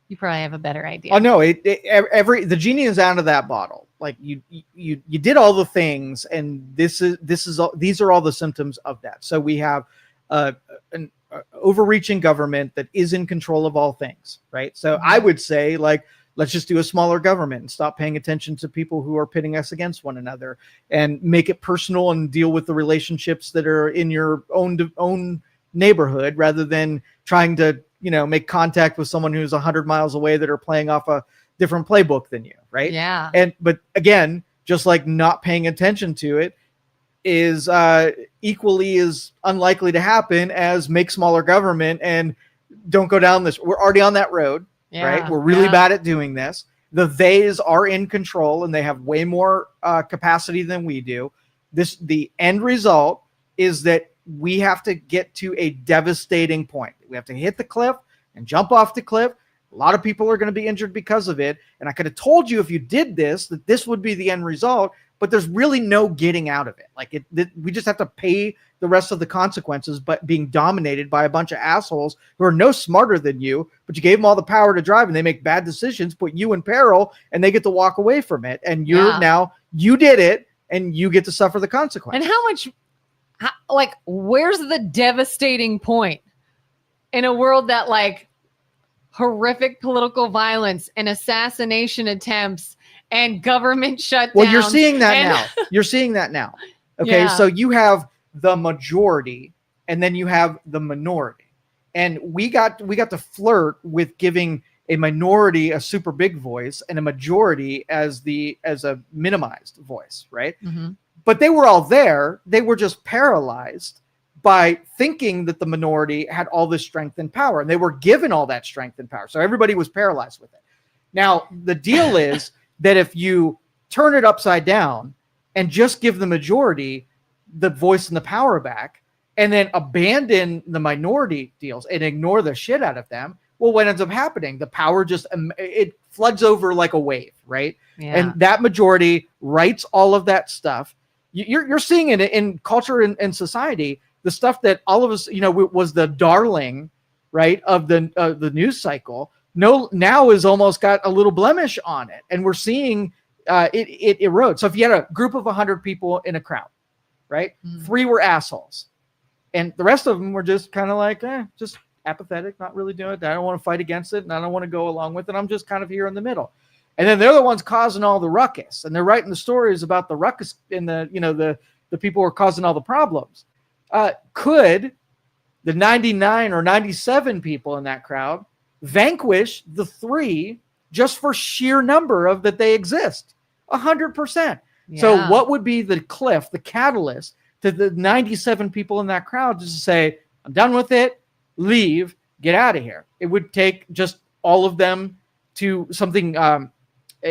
You probably have a better idea. Oh no, the genie is out of that bottle. Like you did all the things, and these are all the symptoms of that. So we have an overreaching government that is in control of all things, right? So I would say like let's just do a smaller government and stop paying attention to people who are pitting us against one another, and make it personal and deal with the relationships that are in your own neighborhood, rather than trying to, make contact with someone who's 100 miles away that are playing off a different playbook than you. Right. Yeah. But again, just like not paying attention to it is equally as unlikely to happen as make smaller government and don't go down this. We're already on that road. Yeah, right? We're really bad at doing this. The theys are in control and they have way more capacity than we do. The end result is that we have to get to a devastating point. We have to hit the cliff and jump off the cliff. A lot of people are going to be injured because of it. And I could have told you if you did this, that this would be the end result, but there's really no getting out of it. We just have to pay the rest of the consequences, but being dominated by a bunch of assholes who are no smarter than you, but you gave them all the power to drive and they make bad decisions, put you in peril, and they get to walk away from it. And you did it and you get to suffer the consequences. And where's the devastating point in a world that horrific political violence and assassination attempts and government shutdowns? Well, you're seeing that now. You're seeing that now. Okay. Yeah. So you have the majority and then you have the minority, and we got to flirt with giving a minority a super big voice and a majority as a minimized voice. Right. Mm-hmm. But they were all there. They were just paralyzed by thinking that the minority had all this strength and power, and they were given all that strength and power. So everybody was paralyzed with it. Now, the deal is that if you turn it upside down and just give the majority the voice and the power back, and then abandon the minority deals and ignore the shit out of them, well, what ends up happening? The power it floods over like a wave, right? Yeah. And that majority writes all of that stuff. You're seeing it in culture and society. The stuff that all of us, was the darling, right, of the news cycle, now is almost got a little blemish on it, and we're seeing it erode. So if you had a group of 100 people in a crowd, right, 3 were assholes, and the rest of them were just kind of just apathetic, not really doing it. I don't want to fight against it, and I don't want to go along with it. I'm just kind of here in the middle. And then they're the ones causing all the ruckus, and they're writing the stories about the ruckus and the people who are causing all the problems. Could the 99 or 97 people in that crowd vanquish the 3 just for sheer number of that they exist? 100%. Yeah. So what would be the cliff, the catalyst to the 97 people in that crowd just to say, I'm done with it, leave, get out of here? It would take just all of them to something,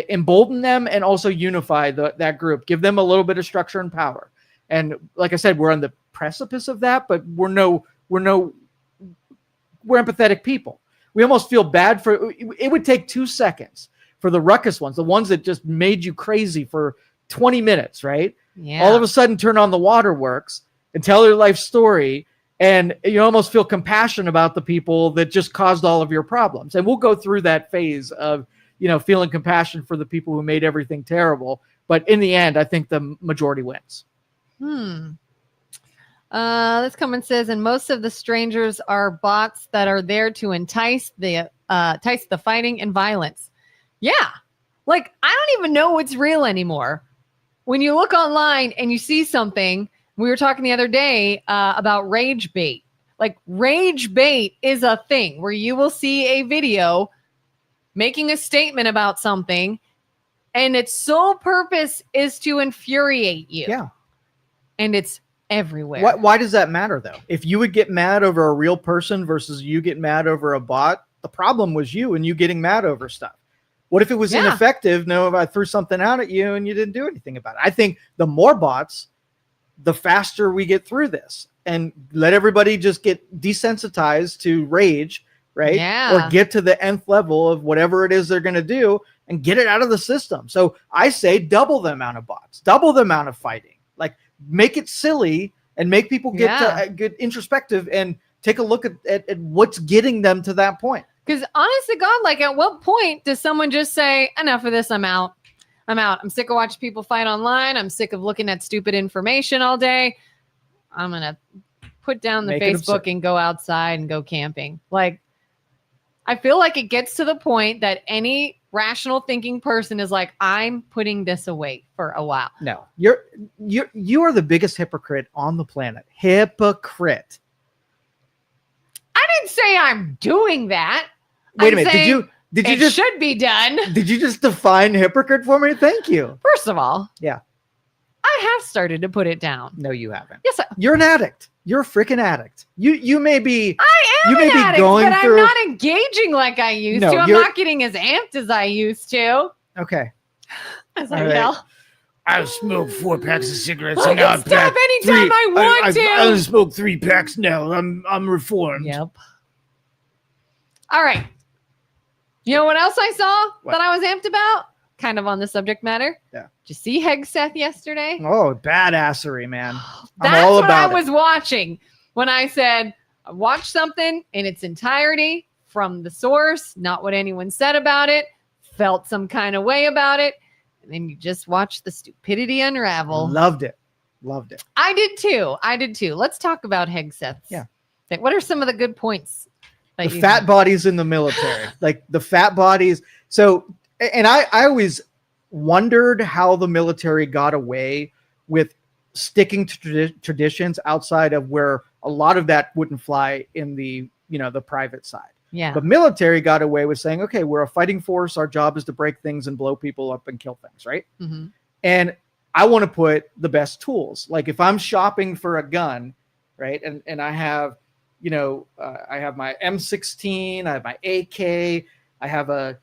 embolden them and also unify that group, give them a little bit of structure and power. And like I said, we're on the precipice of that, but we're empathetic people. We almost feel bad for it. Would take 2 seconds for the ruckus ones, the ones that just made you crazy for 20 minutes, right? Yeah. All of a sudden turn on the waterworks and tell their life story, and you almost feel compassion about the people that just caused all of your problems. And we'll go through that phase of, feeling compassion for the people who made everything terrible. But in the end, I think the majority wins. This comment says, and most of the strangers are bots that are there to entice the fighting and violence. Yeah. I don't even know what's real anymore. When you look online and you see something, we were talking the other day about rage bait. Rage bait is a thing where you will see a video making a statement about something, and its sole purpose is to infuriate you. Yeah. And it's everywhere. Why does that matter, though? If you would get mad over a real person versus you get mad over a bot, the problem was you and you getting mad over stuff. What if it was ineffective? No, if I threw something out at you and you didn't do anything about it. I think the more bots, the faster we get through this, and let everybody just get desensitized to rage, right? Yeah. Or get to the nth level of whatever it is they're going to do and get it out of the system. So I say double the amount of bots, double the amount of fighting. Make it silly and make people get introspective and take a look at what's getting them to that point. Because honest to God, at what point does someone just say, enough of this, I'm out. I'm sick of watching people fight online. I'm sick of looking at stupid information all day. I'm going to put down the Facebook and go outside and go camping. I feel like it gets to the point that any rational thinking person is like, I'm putting this away for a while. No, you are the biggest hypocrite on the planet. Hypocrite. I didn't say I'm doing that. Wait a minute. Did you just should be done? Did you just define hypocrite for me? Thank you. First of all, yeah, I have started to put it down. No, you haven't. Yes, you're an addict. You're a freaking addict. You may be. I am an addict, going but through... I'm not engaging like I used to. I'm not getting as amped as I used to. Okay. As I yell. I've smoked 4 packs of cigarettes. I can stop anytime I want to. I've smoked 3 packs now. I'm reformed. Yep. All right. You know what else I saw that I was amped about? Kind of on the subject matter. Yeah. Did you see Hegseth yesterday? Oh, badassery, man. That's I'm all what about I was watching when I said I watched something in its entirety from the source, not what anyone said about it, felt some kind of way about it, and then you just watch the stupidity unravel. Loved it. I did too. Let's talk about Hegseth. Yeah. What are some of the good points? The fat bodies in the military, like the fat bodies. So, and I always wondered how the military got away with sticking to traditions outside of where a lot of that wouldn't fly in the, the private side. Yeah. The military got away with saying, okay, we're a fighting force. Our job is to break things and blow people up and kill things. Right. Mm-hmm. And I want to put the best tools. Like if I'm shopping for a gun, right. And I have, I have my M16, I have my AK, I have a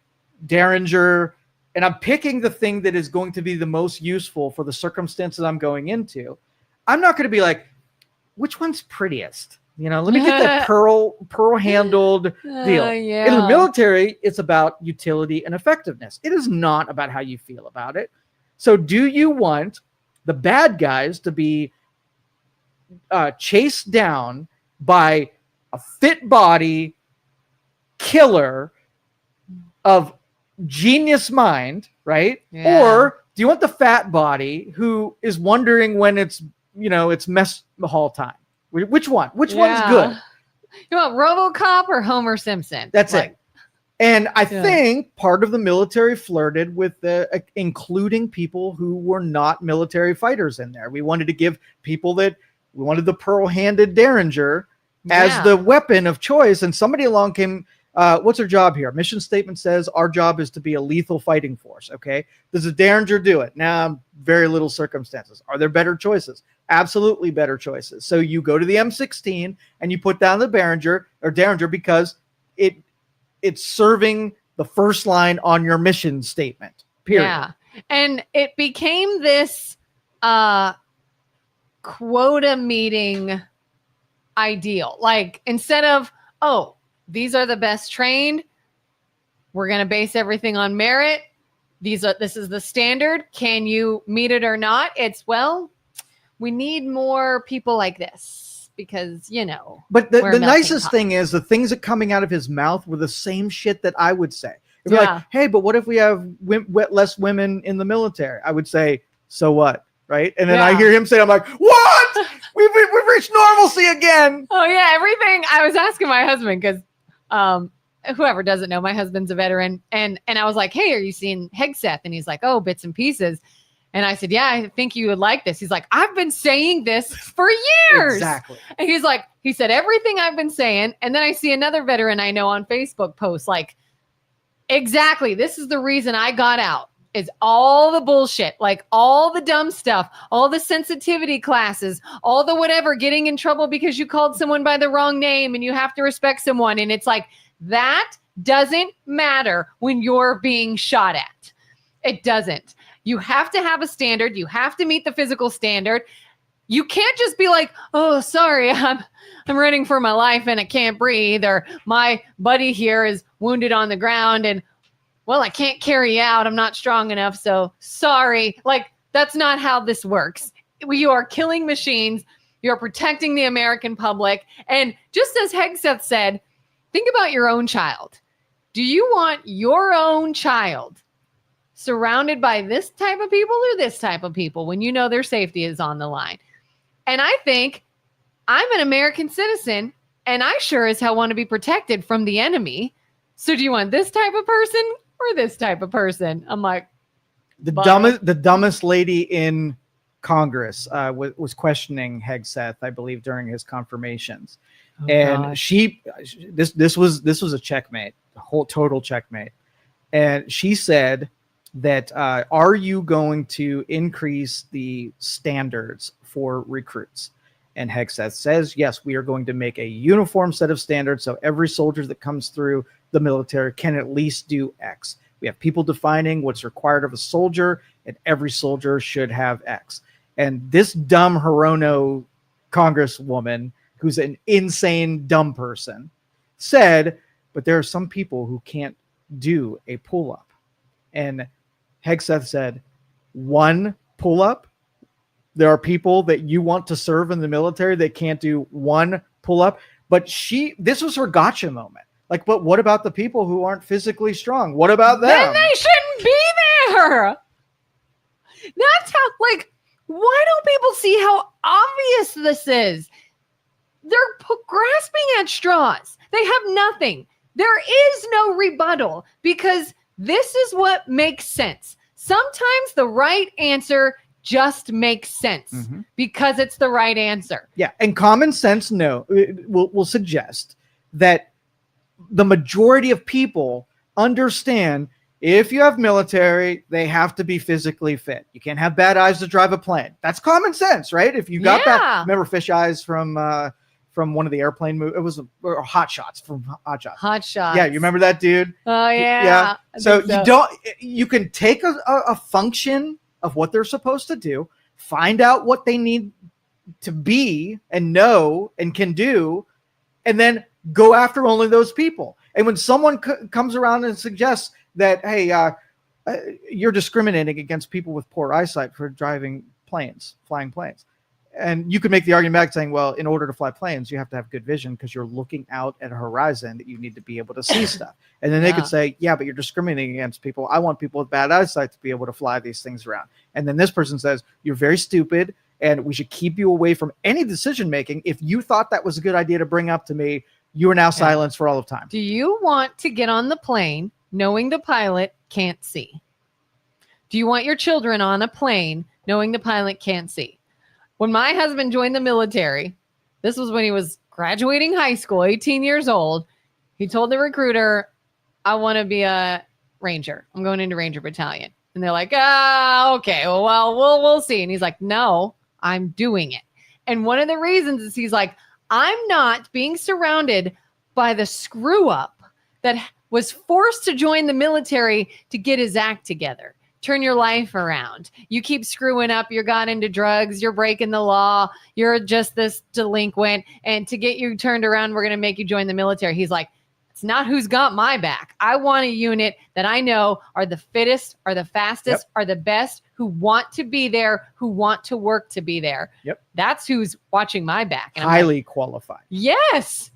Derringer, and I'm picking the thing that is going to be the most useful for the circumstances I'm going into. I'm not going to be like, which one's prettiest? Let me get that pearl handled deal. Yeah. In the military, it's about utility and effectiveness. It is not about how you feel about it. So do you want the bad guys to be chased down by a fit body killer of genius mind, right? Yeah. Or do you want the fat body who is wondering when it's mess hall time? Which one? Which one's good? You want RoboCop or Homer Simpson? That's it. And I think part of the military flirted with including people who were not military fighters in there. We wanted to give people we wanted the pearl-handed Derringer as the weapon of choice. And somebody along came, what's our job here? Mission statement says our job is to be a lethal fighting force. Okay. Does a Derringer do it? Now, very little circumstances. Are there better choices? Absolutely better choices. So you go to the M16 and you put down the Derringer because it's serving the first line on your mission statement. Period. Yeah. And it became this quota meeting ideal. Like instead of, these are the best trained, we're going to base everything on merit. This is the standard. Can you meet it or not? It's, we need more people like this because, But the nicest thing is the things that coming out of his mouth were the same shit that I would say. If you're like, hey, but what if we have less women in the military? I would say, so what? Right. And then I hear him say, I'm like, what? We've reached normalcy again. Oh, yeah. Everything. I was asking my husband because whoever doesn't know, my husband's a veteran. And I was like, hey, are you seeing Hegseth? And he's like, oh, bits and pieces. And I said, yeah, I think you would like this. He's like, I've been saying this for years. Exactly. And he said everything I've been saying. And then I see another veteran I know on Facebook post like, exactly. This is the reason I got out. Is all the bullshit, like all the dumb stuff, all the sensitivity classes, all the whatever, getting in trouble because you called someone by the wrong name and you have to respect someone. And it's like, that doesn't matter when you're being shot at. It doesn't. You have to have a standard. You have to meet the physical standard. You can't just be like, oh, sorry, I'm running for my life and I can't breathe. Or my buddy here is wounded on the ground and I can't carry you out. I'm not strong enough. So sorry. Like, that's not how this works. You are killing machines. You're protecting the American public. And just as Hegseth said, think about your own child. Do you want your own child surrounded by this type of people or this type of people when you know their safety is on the line? And I think I'm an American citizen and I sure as hell want to be protected from the enemy. So do you want this type of person or this type of person? I'm like, The Bottom. dumbest lady in Congress was questioning Hegseth, I believe, during his confirmations, and gosh. this was a checkmate, a whole total checkmate, and she said that are you going to increase the standards for recruits? And Hegseth says, yes, we are going to make a uniform set of standards so every soldier that comes through the military can at least do X. We have people defining what's required of a soldier, and every soldier should have X. And this dumb Hirono congresswoman, who's an insane dumb person, said, but there are some people who can't do a pull-up. And Hegseth said, one pull-up? There are people that you want to serve in the military that can't do one pull-up. But this was her gotcha moment. Like, but what about the people who aren't physically strong? What about them? Then they shouldn't be there. That's how, like, why don't people see how obvious this is? They're grasping at straws. They have nothing. There is no rebuttal because this is what makes sense. Sometimes the right answer just makes sense because it's the right answer. Yeah, and common sense will suggest that the majority of people understand if you have military, they have to be physically fit. You can't have bad eyes to drive a plane. That's common sense, right? If you got that, remember Fish Eyes from one of the airplane movies? It was Hot Shots from Hot Shots. Hot Shots. Yeah, you remember that dude? Oh yeah. Yeah. So you can take a function of what they're supposed to do, find out what they need to be and know and can do, and then go after only those people. And when someone comes around and suggests that, hey, you're discriminating against people with poor eyesight for flying planes. And you could make the argument back saying, well, in order to fly planes, you have to have good vision because you're looking out at a horizon that you need to be able to see stuff. And then they could say, yeah, but you're discriminating against people. I want people with bad eyesight to be able to fly these things around. And then this person says, you're very stupid and we should keep you away from any decision making. If you thought that was a good idea to bring up to me, you are now silenced for all of time. Do you want to get on the plane knowing the pilot can't see? Do you want your children on a plane knowing the pilot can't see? When my husband joined the military, this was when he was graduating high school, 18 years old. He told the recruiter, I want to be a Ranger. I'm going into Ranger Battalion. And they're like, okay, well, we'll see. And he's like, no, I'm doing it. And one of the reasons is he's like, I'm not being surrounded by the screw up that was forced to join the military to get his act together. Turn your life around. You keep screwing up. You're got into drugs. You're breaking the law. You're just this delinquent. And to get you turned around, we're going to make you join the military. He's like, it's not who's got my back. I want a unit that I know are the fittest, are the fastest, are the best, who want to be there, who want to work to be there. Yep. That's who's watching my back. And highly qualified. Yes.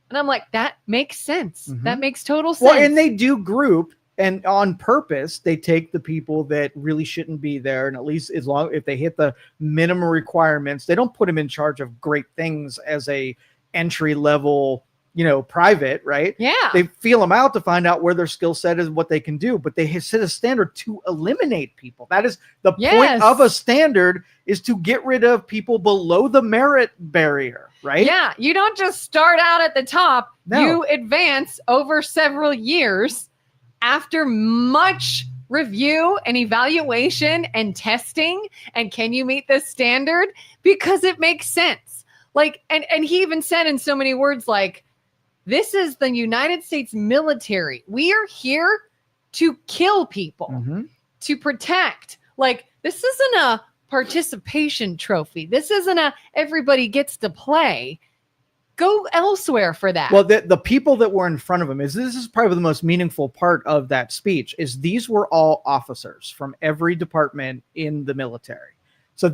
And I'm like, that makes sense. That makes total sense. Well, and they do group. And on purpose, they take the people that really shouldn't be there. And at least if they hit the minimum requirements, they don't put them in charge of great things as a entry level, private, right? Yeah. They feel them out to find out where their skill set is, what they can do. But they set a standard to eliminate people. That is the point of a standard, is to get rid of people below the merit barrier, right? Yeah. You don't just start out at the top. No. You advance over several years. After much review and evaluation and testing, and can you meet this standard? Because it makes sense. Like, and he even said in so many words, like, this is the United States military. We are here to kill people, to protect. Like, this isn't a participation trophy. This isn't a everybody gets to play. Go elsewhere for that. Well, the people that were in front of him this is probably the most meaningful part of that speech, is these were all officers from every department in the military. So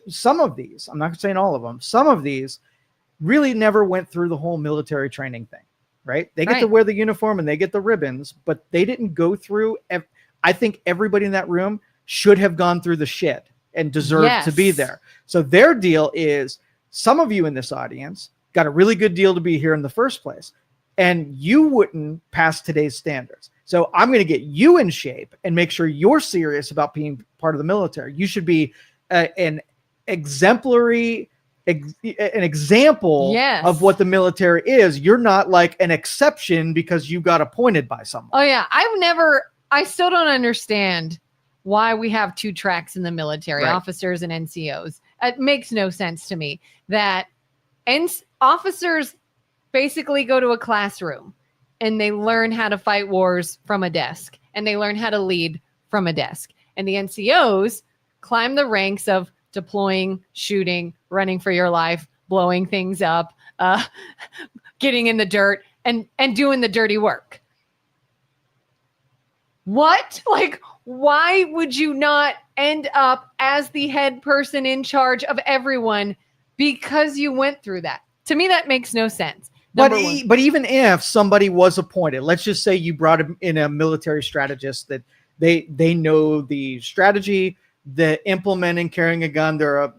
some of these, I'm not saying all of them, some of these really never went through the whole military training thing, right? They get to wear the uniform and they get the ribbons, but they didn't go through. I think everybody in that room should have gone through the shit and deserved to be there. So their deal is, some of you in this audience got a really good deal to be here in the first place. and you wouldn't pass today's standards. So I'm going to get you in shape and make sure you're serious about being part of the military. You should be an exemplary, an example of what the military is. You're not like an exception because you got appointed by someone. Oh yeah. I still don't understand why we have two tracks in the military, Right. officers and NCOs. It makes no sense to me that officers basically go to a classroom and they learn how to fight wars from a desk, and they learn how to lead from a desk. And the NCOs climb the ranks of deploying, shooting, running for your life, blowing things up, getting in the dirt, and doing the dirty work. What? Like, why would you not end up as the head person in charge of everyone because you went through that? To me, that makes no sense. But even if somebody was appointed, let's just say you brought in a military strategist that they know the strategy, the implementing, carrying a gun. They're a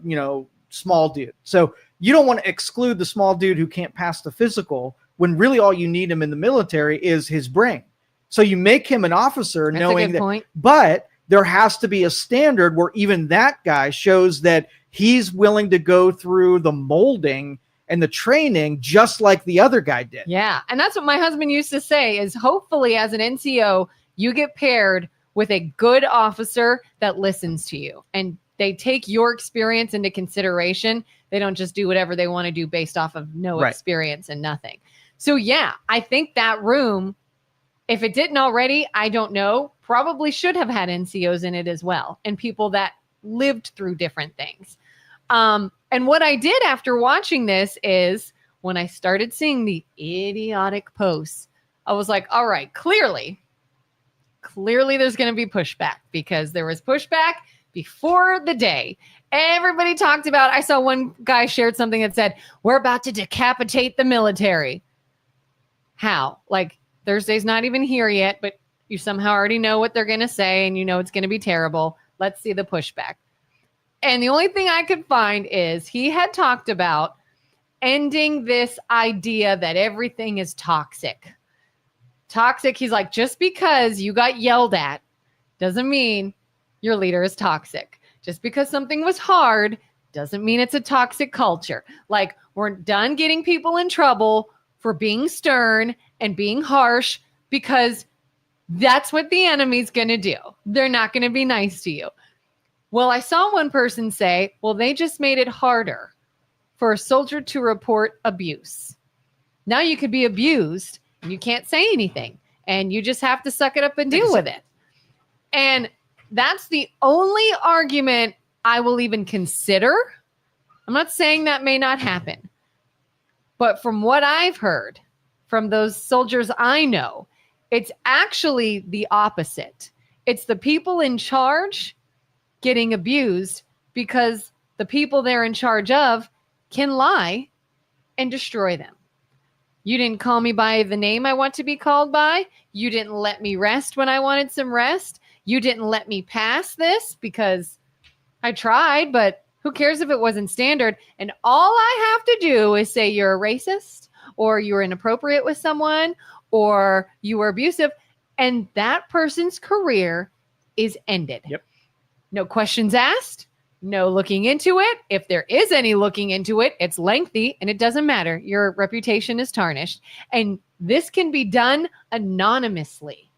small dude. So you don't want to exclude the small dude who can't pass the physical when really all you need him in the military is his brain. So you make him an officer, That's knowing a good point. But there has to be a standard where even that guy shows that he's willing to go through the molding and the training just like the other guy did. Yeah. And that's what my husband used to say is hopefully as an NCO, you get paired with a good officer that listens to you and they take your experience into consideration. They don't just do whatever they want to do based off of no experience and nothing. So yeah, I think that room, if it didn't already, I don't know, probably should have had NCOs in it as well. And people that lived through different things. And what I did after watching this is when I started seeing the idiotic posts, I was like, all right, clearly there's going to be pushback because there was pushback before the day. Everybody talked about, I saw one guy shared something that said, we're about to decapitate the military. How? Like Thursday's not even here yet, but you somehow already know what they're going to say and you know it's going to be terrible. Let's see the pushback. And the only thing I could find is he had talked about ending this idea that everything is toxic. Toxic. He's like, just because you got yelled at doesn't mean your leader is toxic. Just because something was hard doesn't mean it's a toxic culture. Like, we're done getting people in trouble for being stern and being harsh because that's what the enemy's going to do. They're not going to be nice to you. Well, I saw one person say, well, they just made it harder for a soldier to report abuse. Now you could be abused and you can't say anything and you just have to suck it up and deal with it. And that's the only argument I will even consider. I'm not saying that may not happen, but from what I've heard from those soldiers I know, it's actually the opposite. It's the people in charge getting abused because the people they're in charge of can lie and destroy them. You didn't call me by the name I want to be called by. You didn't let me rest when I wanted some rest. You didn't let me pass this because I tried, but who cares if it wasn't standard? And all I have to do is say you're a racist or you were inappropriate with someone or you were abusive, and that person's career is ended. Yep. No questions asked, no looking into it. If there is any looking into it, it's lengthy and it doesn't matter. Your reputation is tarnished. And this can be done anonymously.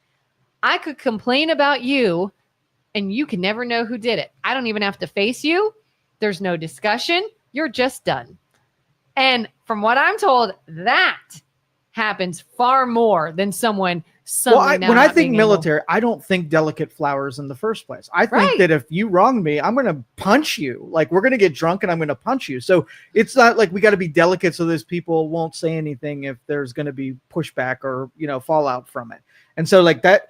I could complain about you and you can never know who did it. I don't even have to face you. There's no discussion. You're just done. And from what I'm told, that happens far more than someone suddenly when I think military, I don't think delicate flowers in the first place. I think that if you wrong me, I'm going to punch you. Like, we're going to get drunk and I'm going to punch you. So it's not like we got to be delicate so those people won't say anything if there's going to be pushback or, fallout from it. And so like that,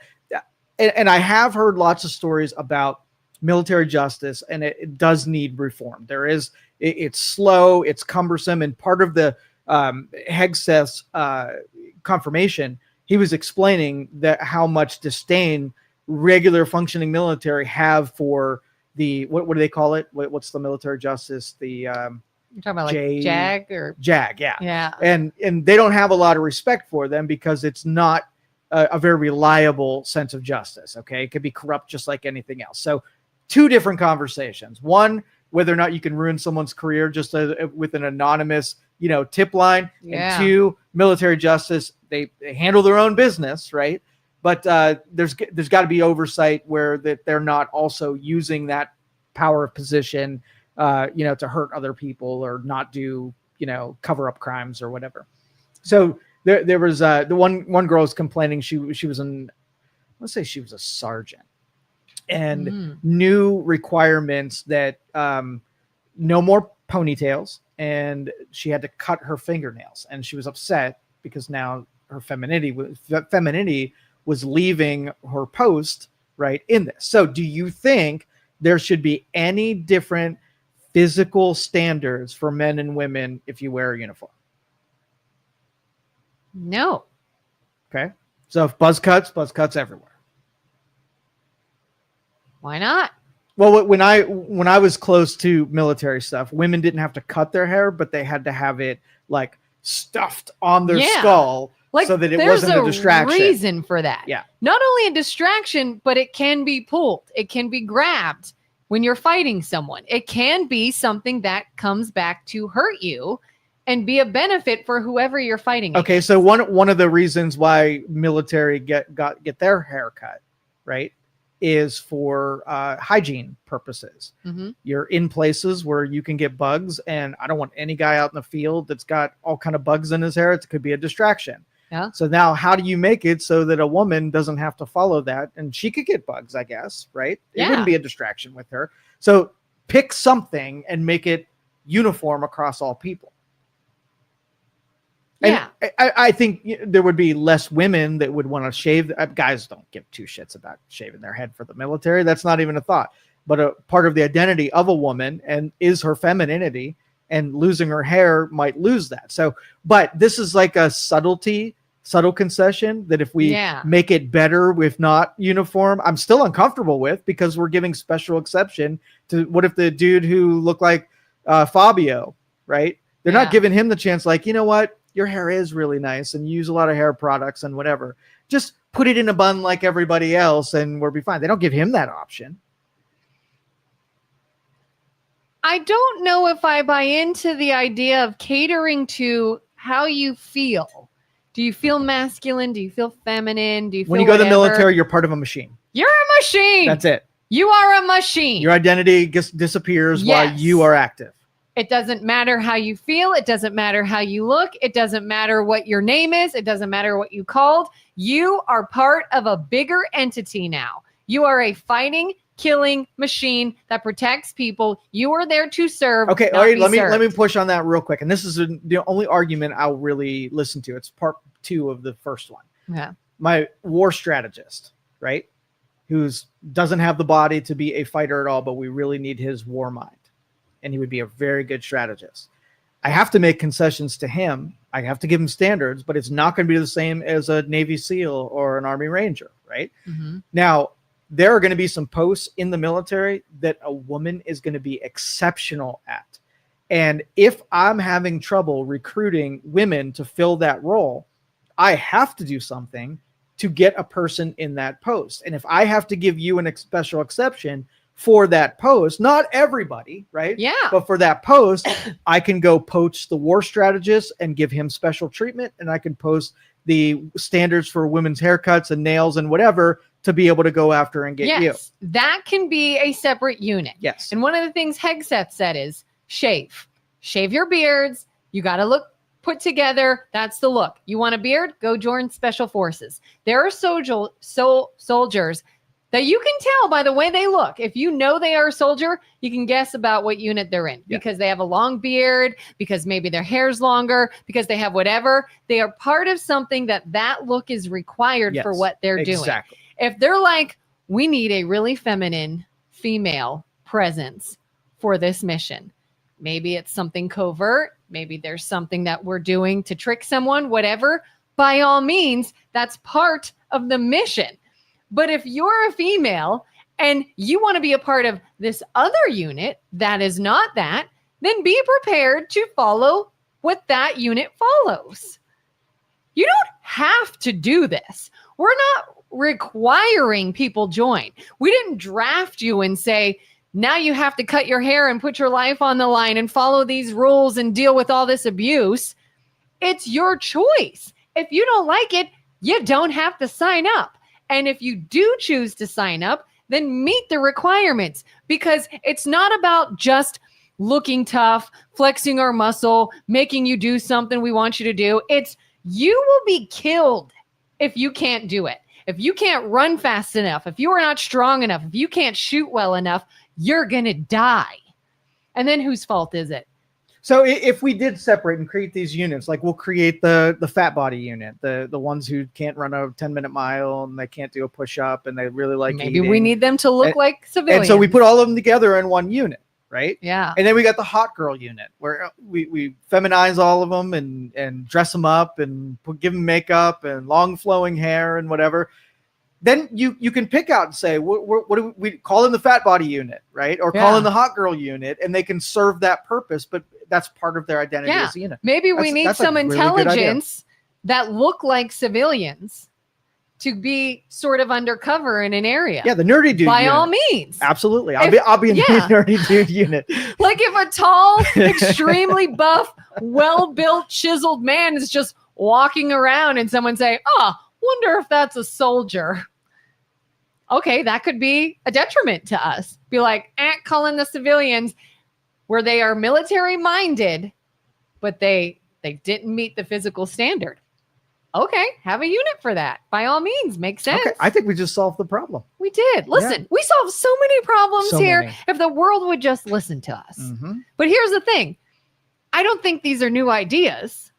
and I have heard lots of stories about military justice, and it does need reform. It's slow, it's cumbersome, and part of the Hegseth's confirmation, he was explaining that how much disdain regular functioning military have for the what do they call it? What's the military justice? The You're talking about J- like Jag or Jag, yeah. yeah. And they don't have a lot of respect for them because it's not a very reliable sense of justice. Okay, it could be corrupt just like anything else. So, two different conversations. One, whether or not you can ruin someone's career just with an anonymous, tip line. Yeah. And two, military justice. They handle their own business, right? But there's got to be oversight where that they're not also using that power of position, to hurt other people or not do, cover up crimes or whatever. So there was the one girl was complaining she was let's say she was a sergeant and new requirements that no more ponytails, and she had to cut her fingernails, and she was upset because now her femininity was leaving her post right in this. So do you think there should be any different physical standards for men and women if you wear a uniform? No. Okay. So if buzz cuts everywhere. Why not? Well, when I was close to military stuff, women didn't have to cut their hair, but they had to have it like stuffed on their skull so that it wasn't a distraction. There's a reason for that. Yeah. Not only a distraction, but it can be pulled. It can be grabbed when you're fighting someone. It can be something that comes back to hurt you and be a benefit for whoever you're fighting Okay, against. so one of the reasons why military get their hair cut, right, is for hygiene purposes. Mm-hmm. You're in places where you can get bugs, and I don't want any guy out in the field that's got all kind of bugs in his hair. It could be a distraction. Yeah. So now how do you make it so that a woman doesn't have to follow that, and she could get bugs, I guess, right? It wouldn't be a distraction with her. So pick something and make it uniform across all people. And I think there would be less women that would want to shave. Guys don't give two shits about shaving their head for the military. That's not even a thought. But a part of the identity of a woman and is her femininity, and losing her hair might lose that. So, but this is like a subtle concession that if we make it better with not uniform, I'm still uncomfortable with, because we're giving special exception to what if the dude who looked like Fabio, right? They're not giving him the chance, like, you know what? Your hair is really nice and you use a lot of hair products and whatever. Just put it in a bun like everybody else and we'll be fine. They don't give him that option. I don't know if I buy into the idea of catering to how you feel. Do you feel masculine? Do you feel feminine? Do you feel when you go to the military, you're part of a machine. You're a machine. That's it. You are a machine. Your identity disappears while you are active. It doesn't matter how you feel. It doesn't matter how you look. It doesn't matter what your name is. It doesn't matter what you called. You are part of a bigger entity now. You are a fighting, killing machine that protects people. You are there to serve. Okay, all right. Let me push on that real quick. And this is the only argument I'll really listen to. It's part 2 of the first one. Yeah. My war strategist, right, who's doesn't have the body to be a fighter at all, but we really need his war mind. And he would be a very good strategist. I have to make concessions to him. I have to give him standards, but it's not going to be the same as a Navy SEAL or an Army Ranger, right? Mm-hmm. Now, there are going to be some posts in the military that a woman is going to be exceptional at. And if I'm having trouble recruiting women to fill that role, I have to do something to get a person in that post. And if I have to give you a special exception for that post, not everybody, right? Yeah. But for that post, I can go poach the war strategist and give him special treatment. And I can post the standards for women's haircuts and nails and whatever to be able to go after and get you. That can be a separate unit. Yes. And one of the things Hegseth said is shave your beards. You got to look put together. That's the look. You want a beard? Go join special forces. There are soldiers that you can tell by the way they look. If you know they are a soldier, you can guess about what unit they're in because they have a long beard, because maybe their hair's longer, because they have whatever. They are part of something that look is required for what they're doing. If they're like, we need a really feminine female presence for this mission. Maybe it's something covert. Maybe there's something that we're doing to trick someone, whatever. By all means, that's part of the mission. But if you're a female and you want to be a part of this other unit that is not that, then be prepared to follow what that unit follows. You don't have to do this. We're not requiring people join. We didn't draft you and say, now you have to cut your hair and put your life on the line and follow these rules and deal with all this abuse. It's your choice. If you don't like it, you don't have to sign up. And if you do choose to sign up, then meet the requirements, because it's not about just looking tough, flexing our muscle, making you do something we want you to do. It's you will be killed if you can't do it. If you can't run fast enough, if you are not strong enough, if you can't shoot well enough, you're going to die. And then whose fault is it? So if we did separate and create these units, like we'll create the fat body unit, the ones who can't run a 10-minute mile and they can't do a push-up and they really like Maybe eating. we need them to look like civilians. And so we put all of them together in one unit, right? Yeah. And then we got the hot girl unit where we feminize all of them and dress them up and give them makeup and long flowing hair and whatever. Then you can pick out and say, what do we call in the fat body unit, right? Or call in the hot girl unit, and they can serve that purpose, but that's part of their identity as a unit. Maybe we need some really intelligence that look like civilians to be sort of undercover in an area. Yeah, the nerdy dude By unit. all means. Absolutely. I'll be in the nerdy dude unit. Like if a tall, extremely buff, well-built, chiseled man is just walking around and someone say, wonder if that's a soldier. Okay, that could be a detriment to us. Be like, call in the civilians where they are military minded, but they didn't meet the physical standard. Okay, have a unit for that. By all means, makes sense. Okay, I think we just solved the problem. We did. Listen, we solved so many problems here if the world would just listen to us. Mm-hmm. But here's the thing. I don't think these are new ideas.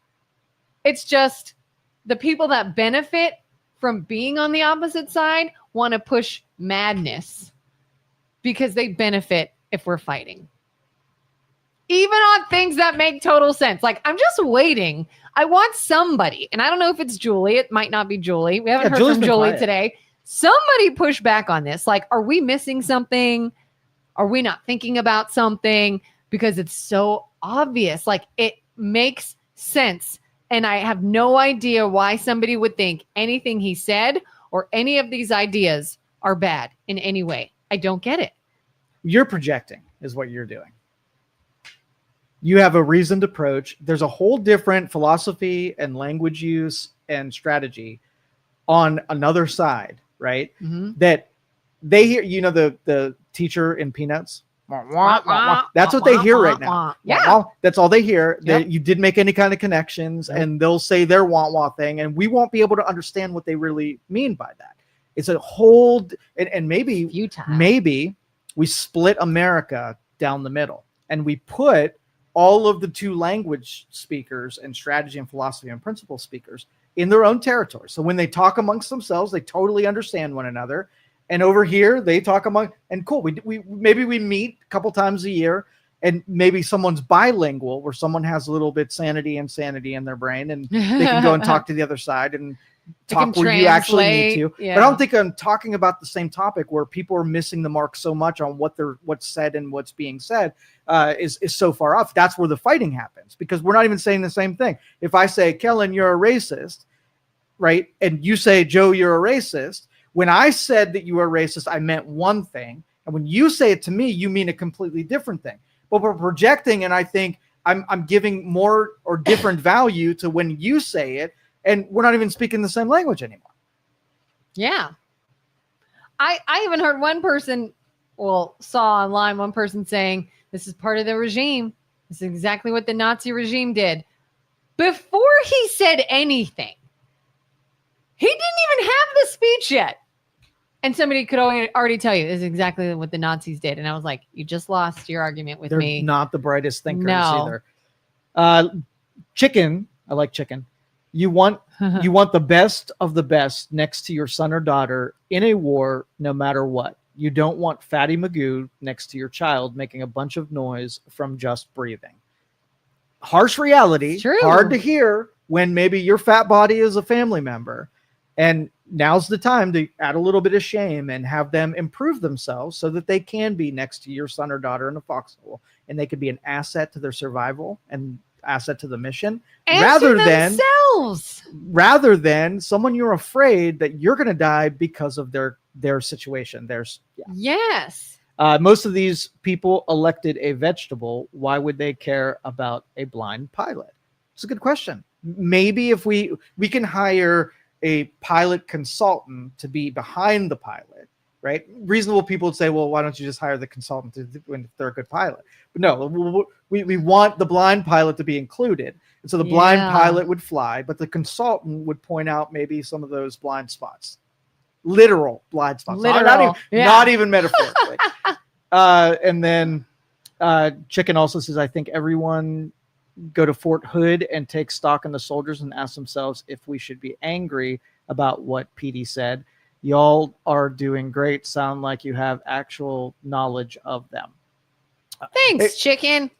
It's just the people that benefit from being on the opposite side want to push madness because they benefit if we're fighting. Even on things that make total sense. Like, I'm just waiting. I want somebody, and I don't know if it's Julie. It might not be Julie. We haven't heard Julie's from been Julie quiet today. Somebody push back on this. Like, are we missing something? Are we not thinking about something? Because it's so obvious. Like, it makes sense. And I have no idea why somebody would think anything he said or any of these ideas are bad in any way. I don't get it. You're projecting is what you're doing. You have a reasoned approach. There's a whole different philosophy and language use and strategy on another side, right? Mm-hmm. That they hear, the teacher in Peanuts. That's what they hear right now. Yeah. That's all they hear. Yep. You did make any kind of connections, and they'll say their wah thing, and we won't be able to understand what they really mean by that. It's a whole, and maybe we split America down the middle, and we put all of the two language speakers and strategy and philosophy and principle speakers in their own territory. So when they talk amongst themselves, they totally understand one another. And over here, they talk among, and cool. We maybe we meet a couple times a year, and maybe someone's bilingual, where someone has a little bit sanity and sanity in their brain, and they can go and talk to the other side and talk where you actually need to. Yeah. But I don't think I'm talking about the same topic where people are missing the mark so much on what's said and what's being said is so far off. That's where the fighting happens, because we're not even saying the same thing. If I say, Kelin, you're a racist, right, and you say, Joe, you're a racist. When I said that you were racist, I meant one thing. And when you say it to me, you mean a completely different thing. But we're projecting, and I think I'm giving more or different value to when you say it, and we're not even speaking the same language anymore. Yeah. I even heard saw online one person saying, this is part of the regime. This is exactly what the Nazi regime did. Before he said anything, he didn't even have the speech yet. And somebody could already tell you this is exactly what the Nazis did. And I was like, you just lost your argument with me. They're not the brightest thinkers No. either. Chicken. I like chicken. You want the best of the best next to your son or daughter in a war, no matter what. You don't want Fatty Magoo next to your child making a bunch of noise from just breathing. Harsh reality, True. hard to hear when maybe your fat body is a family member. And now's the time to add a little bit of shame and have them improve themselves so that they can be next to your son or daughter in a foxhole, and they could be an asset to their survival and asset to the mission, And rather to than themselves. someone you're afraid that you're going to die because of their situation. Yes. Most of these people elected a vegetable. Why would they care about a blind pilot? It's a good question. Maybe if we can hire a pilot consultant to be behind the pilot, right? Reasonable people would say, well, why don't you just hire the consultant when they're a good pilot? But no, we want the blind pilot to be included. And so the blind pilot would fly, but the consultant would point out maybe some of those blind spots. Literal blind spots. Not even metaphorically. And then Chicken also says, I think everyone go to Fort Hood and take stock in the soldiers and ask themselves if we should be angry about what PD said. Y'all are doing great. Sound like you have actual knowledge of them. Thanks, Chicken.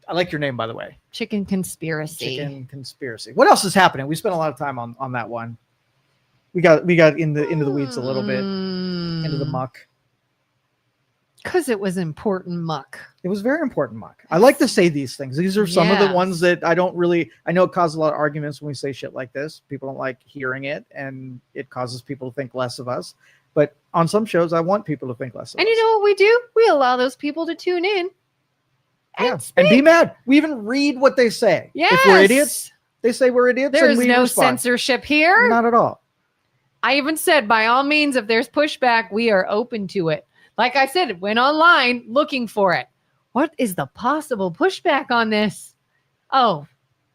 I like your name, by the way. Chicken Conspiracy. Chicken Conspiracy. What else is happening? We spent a lot of time on that one. We got into the weeds a little bit, into the muck. Because it was important muck. It was very important muck. I like to say these things. These are some of the ones that I know it causes a lot of arguments when we say shit like this. People don't like hearing it, and it causes people to think less of us. But on some shows, I want people to think less of us. And you know what we do? We allow those people to tune in and be mad. We even read what they say. Yes. If we're idiots, they say we're idiots. There's and we no respond. censorship here. Not at all. I even said, by all means, if there's pushback, we are open to it. Like I said, it went online looking for it. What is the possible pushback on this? Oh,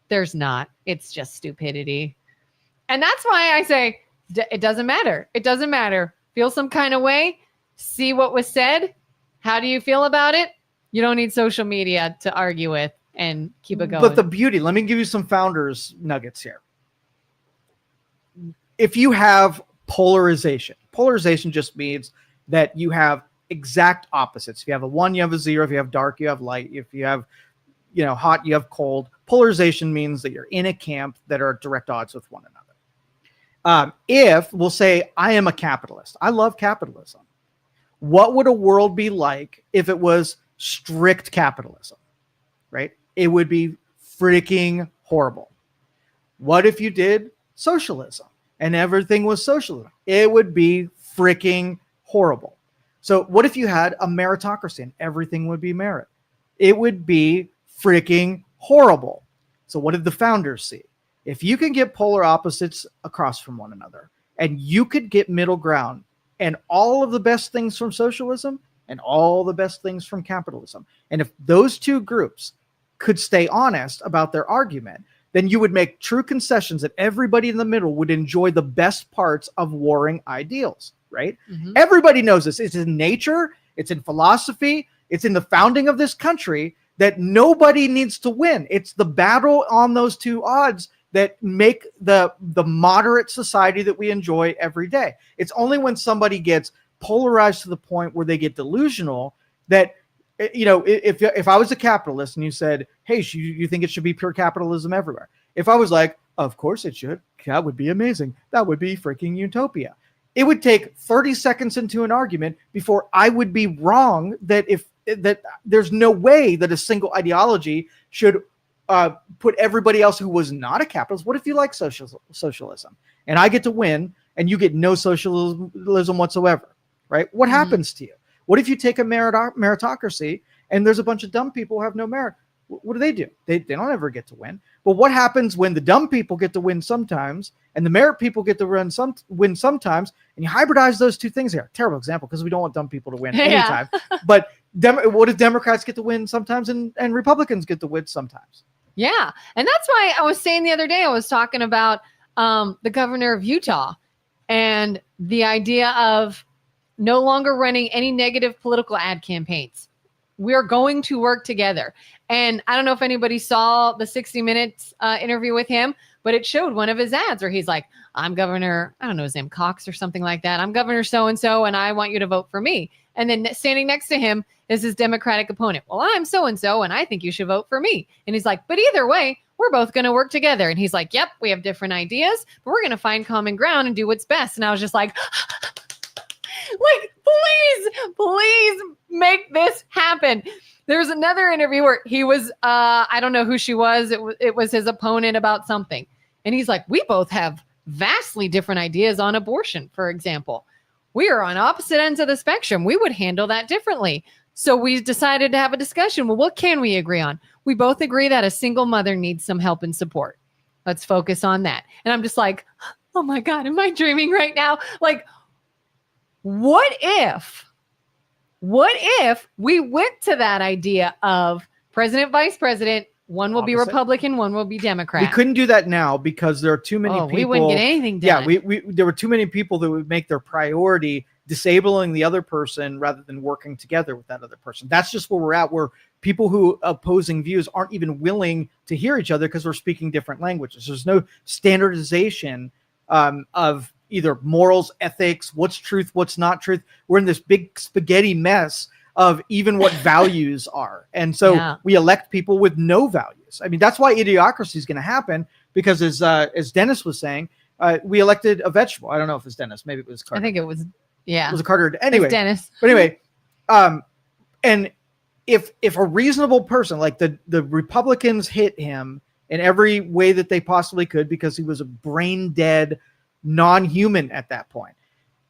there's not. It's just stupidity. And that's why I say it doesn't matter. It doesn't matter. Feel some kind of way. See what was said. How do you feel about it? You don't need social media to argue with and keep it going. But the beauty, let me give you some founders nuggets here. If you have polarization just means that you have exact opposites. If you have a 1, you have a 0. If you have dark, you have light. If you have, hot, you have cold. Polarization means that you're in a camp that are at direct odds with one another. If we'll say, I am a capitalist. I love capitalism. What would a world be like if it was strict capitalism, right? It would be freaking horrible. What if you did socialism and everything was socialism? It would be freaking horrible. So what if you had a meritocracy and everything would be merit? It would be freaking horrible. So what did the founders see? If you can get polar opposites across from one another and you could get middle ground and all of the best things from socialism and all the best things from capitalism, and if those two groups could stay honest about their argument, then you would make true concessions that everybody in the middle would enjoy the best parts of warring ideals. Right? Mm-hmm. Everybody knows this. It's in nature. It's in philosophy. It's in the founding of this country that nobody needs to win. It's the battle on those two odds that make the moderate society that we enjoy every day. It's only when somebody gets polarized to the point where they get delusional that, if I was a capitalist and you said, hey, you think it should be pure capitalism everywhere? If I was like, of course it should. That would be amazing. That would be freaking utopia. It would take 30 seconds into an argument before I would be wrong that there's no way that a single ideology should put everybody else who was not a capitalist. What if you like socialism and I get to win and you get no socialism whatsoever, right? What happens to you? What if you take a meritocracy and there's a bunch of dumb people who have no merit? What do? They don't ever get to win. But what happens when the dumb people get to win sometimes and the merit people get to win sometimes, and you hybridize those two things here? Terrible example because we don't want dumb people to win anytime. But what if Democrats get to win sometimes and Republicans get to win sometimes? Yeah. And that's why I was saying the other day, I was talking about the governor of Utah and the idea of no longer running any negative political ad campaigns. We're going to work together. And I don't know if anybody saw the 60 Minutes interview with him, but it showed one of his ads where he's like, I'm Governor, I don't know his name, Cox or something like that. I'm Governor so-and-so, and I want you to vote for me. And then standing next to him is his Democratic opponent. Well, I'm so-and-so, and I think you should vote for me. And he's like, but either way, we're both going to work together. And he's like, yep, we have different ideas, but we're going to find common ground and do what's best. And I was just like, please make this happen. There's another interview where he was, I don't know who she was. It was his opponent about something. And he's like, we both have vastly different ideas on abortion, for example. We are on opposite ends of the spectrum. We would handle that differently. So we decided to have a discussion. Well, what can we agree on? We both agree that a single mother needs some help and support. Let's focus on that. And I'm just like, oh my God, am I dreaming right now? Like, what if we went to that idea of president, vice president, one will be Republican, one will be Democrat? We couldn't do that now because there are too many people. We wouldn't get anything done. Yeah, there were too many people that would make their priority disabling the other person rather than working together with that other person. That's just where we're at, where people who opposing views aren't even willing to hear each other because we're speaking different languages. There's no standardization of either morals, ethics, what's truth, what's not truth. We're in this big spaghetti mess of even what values are. And so we elect people with no values. I mean, that's why idiocracy is going to happen, because as Dennis was saying, we elected a vegetable. I don't know if it's Dennis. Maybe it was Carter. I think it was, yeah. It was a Carter. Anyway, Dennis. But anyway, and if a reasonable person, like the Republicans hit him in every way that they possibly could because he was a brain dead non-human at that point.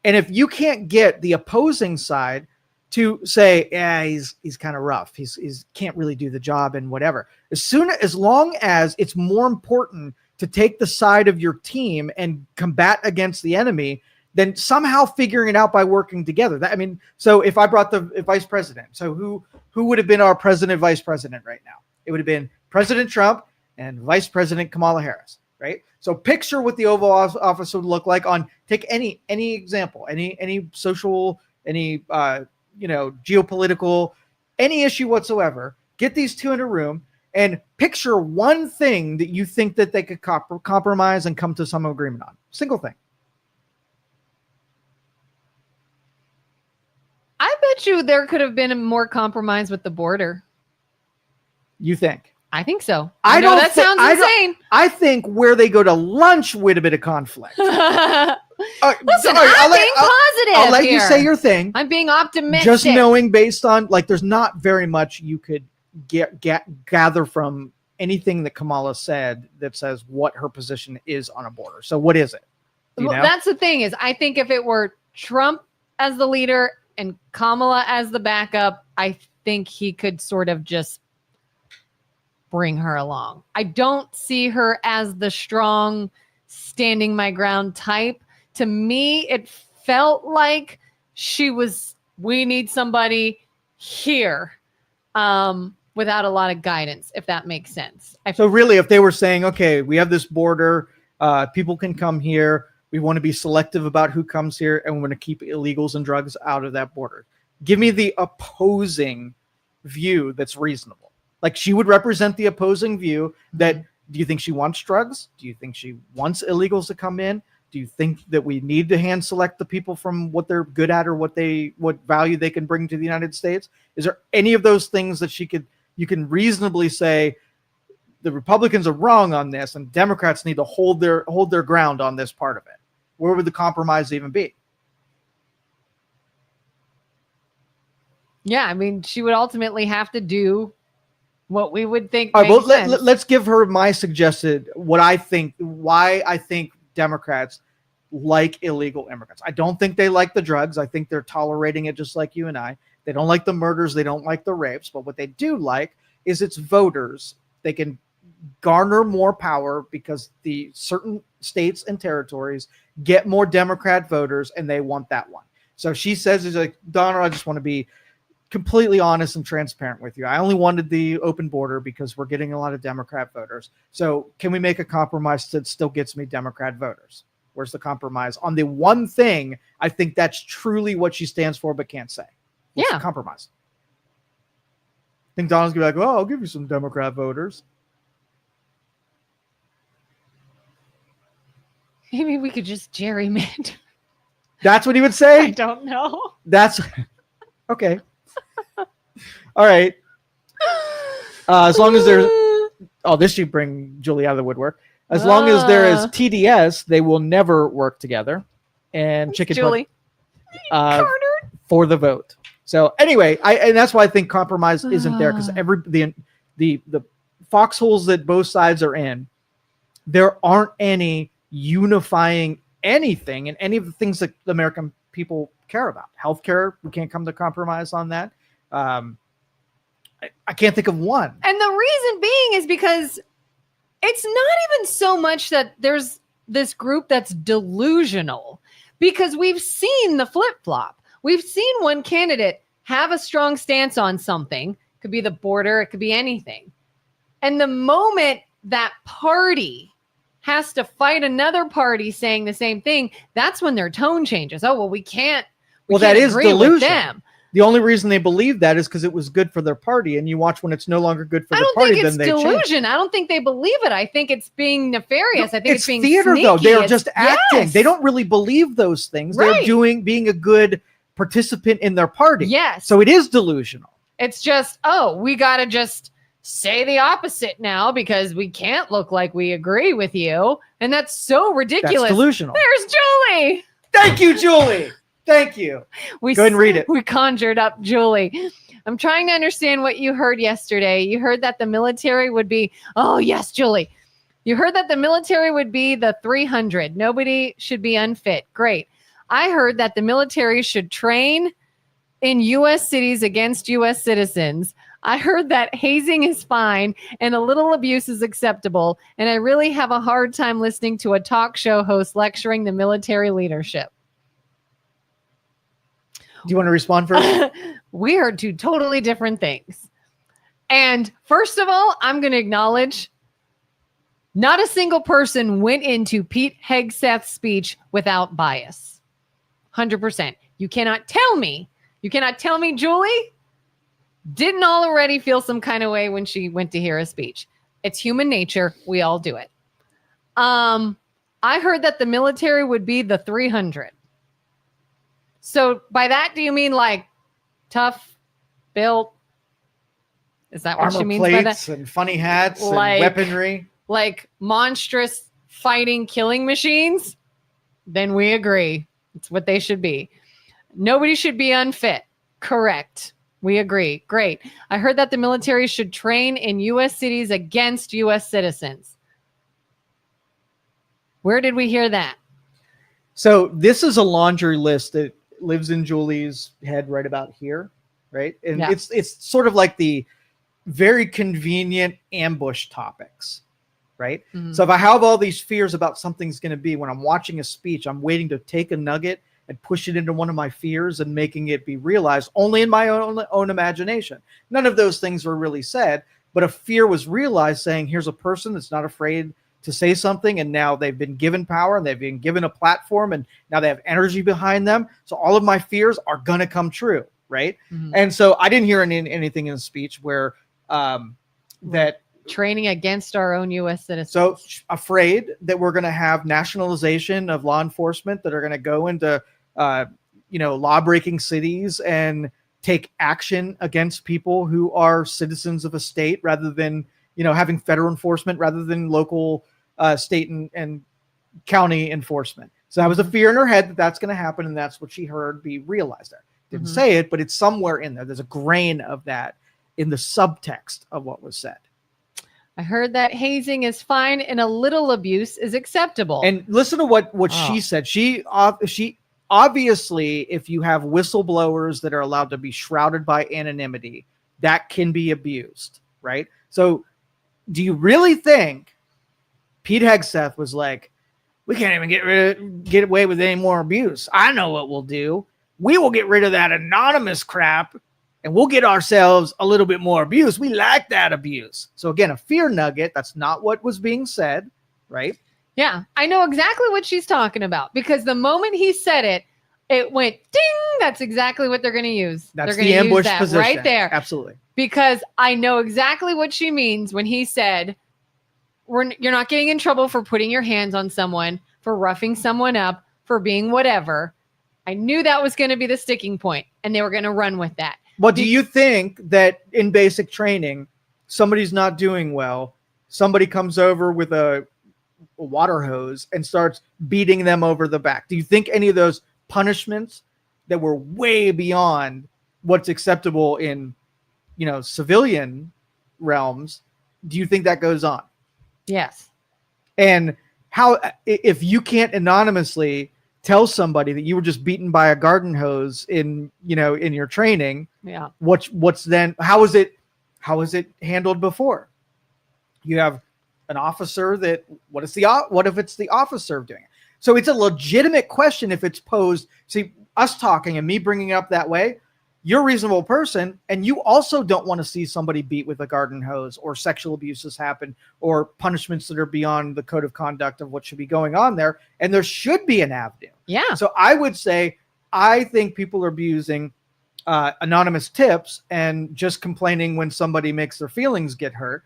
And if you can't get the opposing side to say, yeah, he's kind of rough, he's can't really do the job and whatever, as long as it's more important to take the side of your team and combat against the enemy than somehow figuring it out by working together. So if I brought the vice president, so who would have been our president, vice president right now? It would have been President Trump and Vice President Kamala Harris, right? So picture what the Oval Office would look like take any example, any social, any geopolitical, any issue whatsoever. Get these two in a room and picture one thing that you think that they could compromise and come to some agreement on. Single thing. I bet you there could have been a more compromise with the border. You think? I think so. I know that sounds insane. I think where they go to lunch with a bit of conflict. Listen, I'm being positive. I'll let you say your thing. I'm being optimistic. Just knowing based on, like, there's not very much you could gather from anything that Kamala said that says what her position is on a border. So what is it? Well, that's the thing is, I think if it were Trump as the leader and Kamala as the backup, I think he could sort of just bring her along. I don't see her as the strong, standing my ground type. To me, it felt like we need somebody here without a lot of guidance, if that makes sense. So really, if they were saying, okay, we have this border, people can come here, we want to be selective about who comes here, and we're going to keep illegals and drugs out of that border. Give me the opposing view that's reasonable. Like, she would represent the opposing view that, do you think she wants drugs? Do you think she wants illegals to come in? Do you think that we need to hand select the people from what they're good at or what value they can bring to the United States? Is there any of those things that you can reasonably say the Republicans are wrong on this and Democrats need to hold their ground on this part of it? Where would the compromise even be? Yeah, I mean, she would ultimately have to do what we would think. All right, well, let's give her my suggested why I think Democrats like illegal immigrants. I don't think they like the drugs. I think they're tolerating it just like you and I. They don't like the murders. They don't like the rapes. But what they do like is its voters. They can garner more power because the certain states and territories get more Democrat voters, and they want that one. So she says, "Is like, Donald, I just want to be completely honest and transparent with you. I only wanted the open border because we're getting a lot of Democrat voters. So can we make a compromise that still gets me Democrat voters? Where's the compromise on the one thing I think that's truly what she stands for but can't say? What's the compromise?" I think Donald's going to be like, "Oh, I'll give you some Democrat voters." Maybe we could just gerrymander. That's what he would say? I don't know. That's okay. All right. As long as this should bring Julie out of the woodwork. As long as there is TDS, they will never work together. And chicken Julie. for the vote. So anyway, and that's why I think compromise isn't there, because the foxholes that both sides are in, there aren't any unifying anything and any of the things that the American people care about. Healthcare, we can't come to compromise on that. I can't think of one. And the reason being is because it's not even so much that there's this group that's delusional, because we've seen the flip-flop. We've seen one candidate have a strong stance on something. It could be the border. It could be anything. And the moment that party has to fight another party saying the same thing, that's when their tone changes. Oh, well, we can't that is agree delusion. with them. The only reason they believe that is because it was good for their party. And you watch when it's no longer good for the party, then they change. I don't think it's delusion. I don't think they believe it. I think it's being nefarious. I think it's being theater, sneaky. though. They're just acting. Yes. They don't really believe those things. Right. They're being a good participant in their party. Yes. So it is delusional. It's just, we got to just say the opposite now because we can't look like we agree with you. And that's so ridiculous. That's delusional. There's Julie. Thank you, Julie. Thank you. Go ahead and read it. We conjured up Julie. I'm trying to understand what you heard yesterday. You heard that the military would be, oh, yes, Julie. You heard that the military would be the 300. Nobody should be unfit. Great. I heard that the military should train in U.S. cities against U.S. citizens. I heard that hazing is fine and a little abuse is acceptable. And I really have a hard time listening to a talk show host lecturing the military leadership. Do you want to respond first? We heard two totally different things. And first of all, I'm going to acknowledge not a single person went into Pete Hegseth's speech without bias. 100%. You cannot tell me, Julie didn't already feel some kind of way when she went to hear a speech. It's human nature. We all do it. I heard that the military would be the 300. So by that, do you mean like tough, built? Is that what armor she means plates by that? And funny hats Like- and weaponry? Like monstrous fighting killing machines? Then we agree. It's what they should be. Nobody should be unfit. Correct. We agree. Great. I heard that the military should train in U.S. cities against U.S. citizens. Where did we hear that? So this is a laundry list that lives in Julie's head right about here, right? And Yeah. it's sort of like the very convenient ambush topics, right? Mhm. So if I have all these fears about something's going to be, when I'm watching a speech, I'm waiting to take a nugget and push it into one of my fears and making it be realized only in my own imagination. None of those things were really said, but a fear was realized, saying, here's a person that's not afraid to say something, and now they've been given power and they've been given a platform, and now they have energy behind them. So all of my fears are going to come true, right? Mhm. And so I didn't hear anything in the speech where that Training against our own U.S. citizens. so afraid that we're going to have nationalization of law enforcement that are going to go into law-breaking cities and take action against people who are citizens of a state, rather than having federal enforcement rather than local state and county enforcement. So that was a fear in her head that that's going to happen, and that's what she heard be realized there. Didn't say it, but it's somewhere in there. There's a grain of that in the subtext of what was said. I heard that hazing is fine and a little abuse is acceptable. And listen to what she said. She obviously, if you have whistleblowers that are allowed to be shrouded by anonymity, that can be abused, right? So do you really think Pete Hegseth was like, we can't even get away with any more abuse? I know what we'll do. We will get rid of that anonymous crap, and we'll get ourselves a little bit more abuse. We like that abuse. So again, a fear nugget. That's not what was being said, right? Yeah, I know exactly what she's talking about, because the moment he said it, it went ding. That's exactly what they're going to use. That's they're the gonna ambush use that position. right there. Absolutely. Because I know exactly what she means when he said, you're not getting in trouble for putting your hands on someone, for roughing someone up, for being whatever. I knew that was going to be the sticking point, and they were going to run with that. Well, do you think that in basic training, somebody's not doing well, somebody comes over with a water hose and starts beating them over the back? Do you think any of those punishments that were way beyond what's acceptable in, civilian realms, do you think that goes on? Yes. And how, if you can't anonymously tell somebody that you were just beaten by a garden hose in your training, Yeah. what's then, how is it handled before? You have an officer that, what if it's the officer doing it? So it's a legitimate question if it's posed. See, us talking and me bringing it up that way, you're a reasonable person, and you also don't want to see somebody beat with a garden hose, or sexual abuses happen, or punishments that are beyond the code of conduct of what should be going on there. And there should be an avenue. Yeah. So I would say, I think people are abusing anonymous tips and just complaining when somebody makes their feelings get hurt.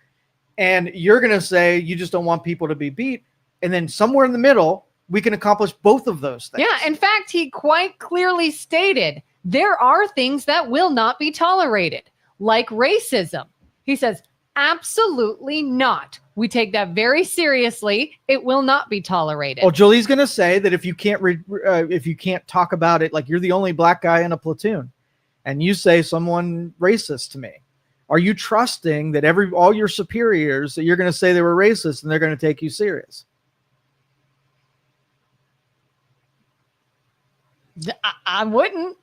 And you're going to say you just don't want people to be beat. And then somewhere in the middle, we can accomplish both of those things. Yeah. In fact, he quite clearly stated there are things that will not be tolerated, like racism. He says, absolutely not. We take that very seriously. It will not be tolerated. Well, Julie's going to say that if you can't talk about it, like you're the only black guy in a platoon, and you say someone racist to me, are you trusting that all your superiors, that you're going to say they were racist and they're going to take you serious? I wouldn't.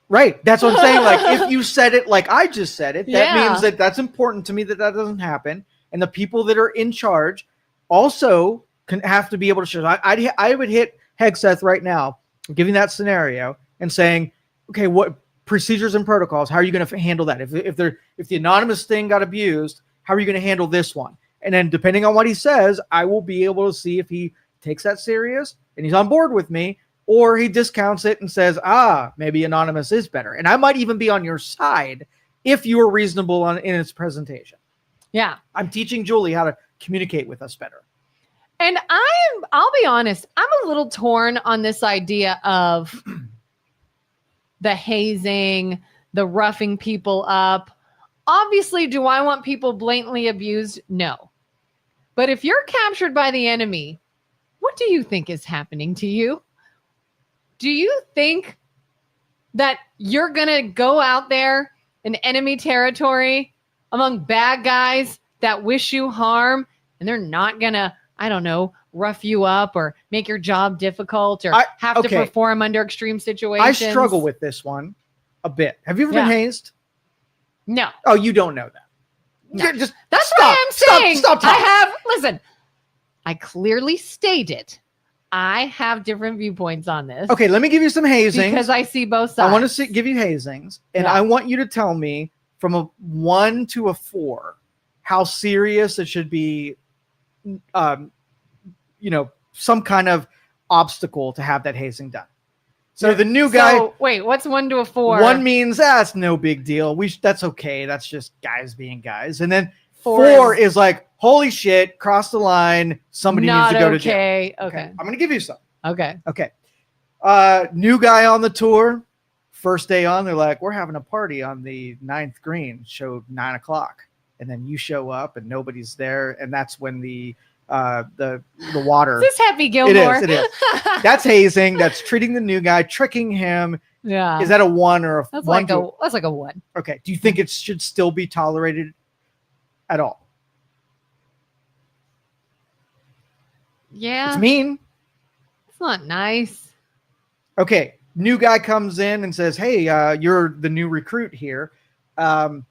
Right. That's what I'm saying. Like, if you said it like I just said it, that Yeah. means that that's important to me, that doesn't happen. And the people that are in charge also have to be able to show. I would hit Hegseth right now, giving that scenario and saying, okay, what procedures and protocols, how are you going to handle that? If the anonymous thing got abused, how are you going to handle this one? And then depending on what he says, I will be able to see if he takes that serious and he's on board with me, or he discounts it and says, maybe anonymous is better. And I might even be on your side if you are reasonable in its presentation. Yeah. I'm teaching Julie how to communicate with us better. And I'll be honest, I'm a little torn on this idea of the hazing, the roughing people up. Obviously, do I want people blatantly abused? No. But if you're captured by the enemy, what do you think is happening to you? Do you think that you're going to go out there in enemy territory among bad guys that wish you harm, and they're not going to, I don't know, rough you up or make your job difficult or have to perform under extreme situations? I struggle with this one a bit. Have you ever been hazed? No. Oh, you don't know that. No. Yeah, just That's why I'm saying stop listen, I clearly stated I have different viewpoints on this. Okay, let me give you some hazings. Because I see both sides. I want to give you hazings, and I want you to tell me from a 1 to a 4 how serious it should be, some kind of obstacle to have that hazing done. So the new guy. So, wait, what's 1 to a 4? 1 means that's no big deal. That's okay. That's just guys being guys. And then 4 is like, holy shit, cross the line. Somebody needs to go to jail. Okay. I'm going to give you some. Okay. New guy on the tour. First day on, they're like, we're having a party on the 9th green. Show 9:00. And then you show up and nobody's there. And that's when the water. Is this Happy Gilmore? It is. That's hazing. That's treating the new guy, tricking him. Yeah. Is that a 1 or a that's 1? That's like a 1. Okay. Do you think it should still be tolerated at all? Yeah. It's mean. It's not nice. Okay. New guy comes in and says, hey, you're the new recruit here. The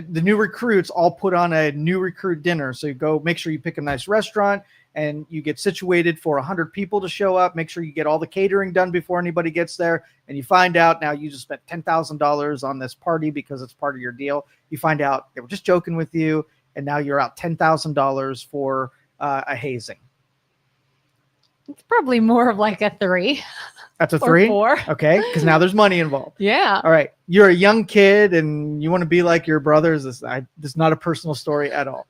new recruits all put on a new recruit dinner. So you go make sure you pick a nice restaurant and you get situated for 100 people to show up. Make sure you get all the catering done before anybody gets there. And you find out now you just spent $10,000 on this party because it's part of your deal. You find out they were just joking with you. And now you're out $10,000 for a hazing. It's probably more of like a 3. That's a 3? 4. Okay, because now there's money involved. Yeah. All right. You're a young kid and you want to be like your brothers. This is not a personal story at all.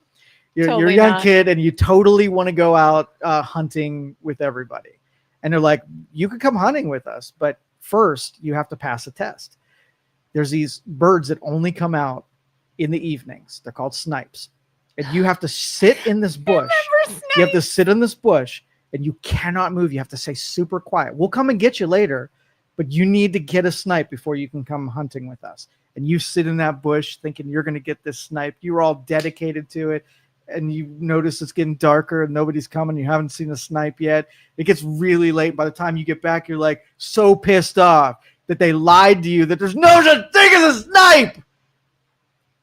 You're a young kid and you totally want to go out hunting with everybody. And they're like, you could come hunting with us, but first you have to pass a test. There's these birds that only come out in the evenings. They're called snipes. and you have to sit in this bush. You have to sit in this bush, and you cannot move. You have to stay super quiet. We'll come and get you later, but you need to get a snipe before you can come hunting with us. And you sit in that bush thinking you're going to get this snipe. You're all dedicated to it, and you notice it's getting darker and nobody's coming. You haven't seen a snipe yet. It gets really late. By the time you get back, you're like so pissed off that they lied to you that there's no such thing as a snipe.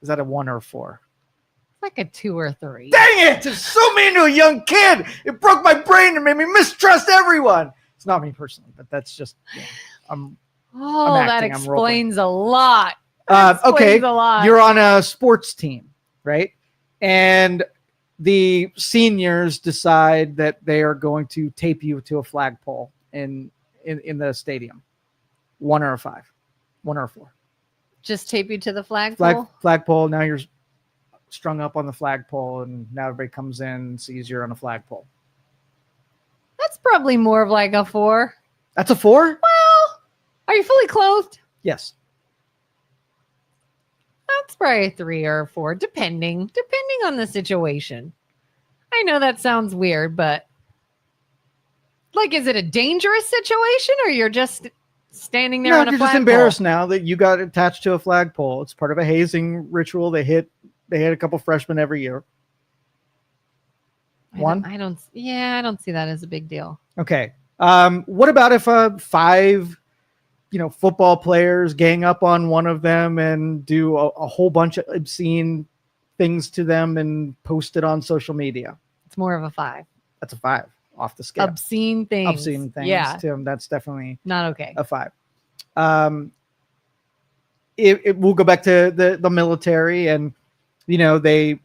Is that a 1 or a 4? Like a 2 or 3. Dang it! It's so mean to a young kid. It broke my brain and made me mistrust everyone. It's not me personally, but that's just I'm that acting, explains a lot. Okay, A lot. you're on a sports team, right? And the seniors decide that they are going to tape you to a flagpole in the stadium. 1 or a 5? 1 or a 4? Just tape you to the flagpole? Flagpole. Now you're strung up on the flagpole, and now everybody comes in and sees you're on a flagpole. That's probably more of like a 4. That's a 4? Well, are you fully clothed? Yes. That's probably a 3 or a 4, depending on the situation. I know that sounds weird, but like, is it a dangerous situation, or you're just standing there on a you're flagpole? just embarrassed now that you got attached to a flagpole. It's part of a hazing ritual. They hit a couple freshmen every year. I don't see that as a big deal. Okay. What about if 5 football players gang up on one of them and do a whole bunch of obscene things to them and post it on social media? It's more of a 5. That's a 5 off the scale. Obscene things. Yeah. Tim, that's definitely Not okay. a 5. It will go back to the military, and they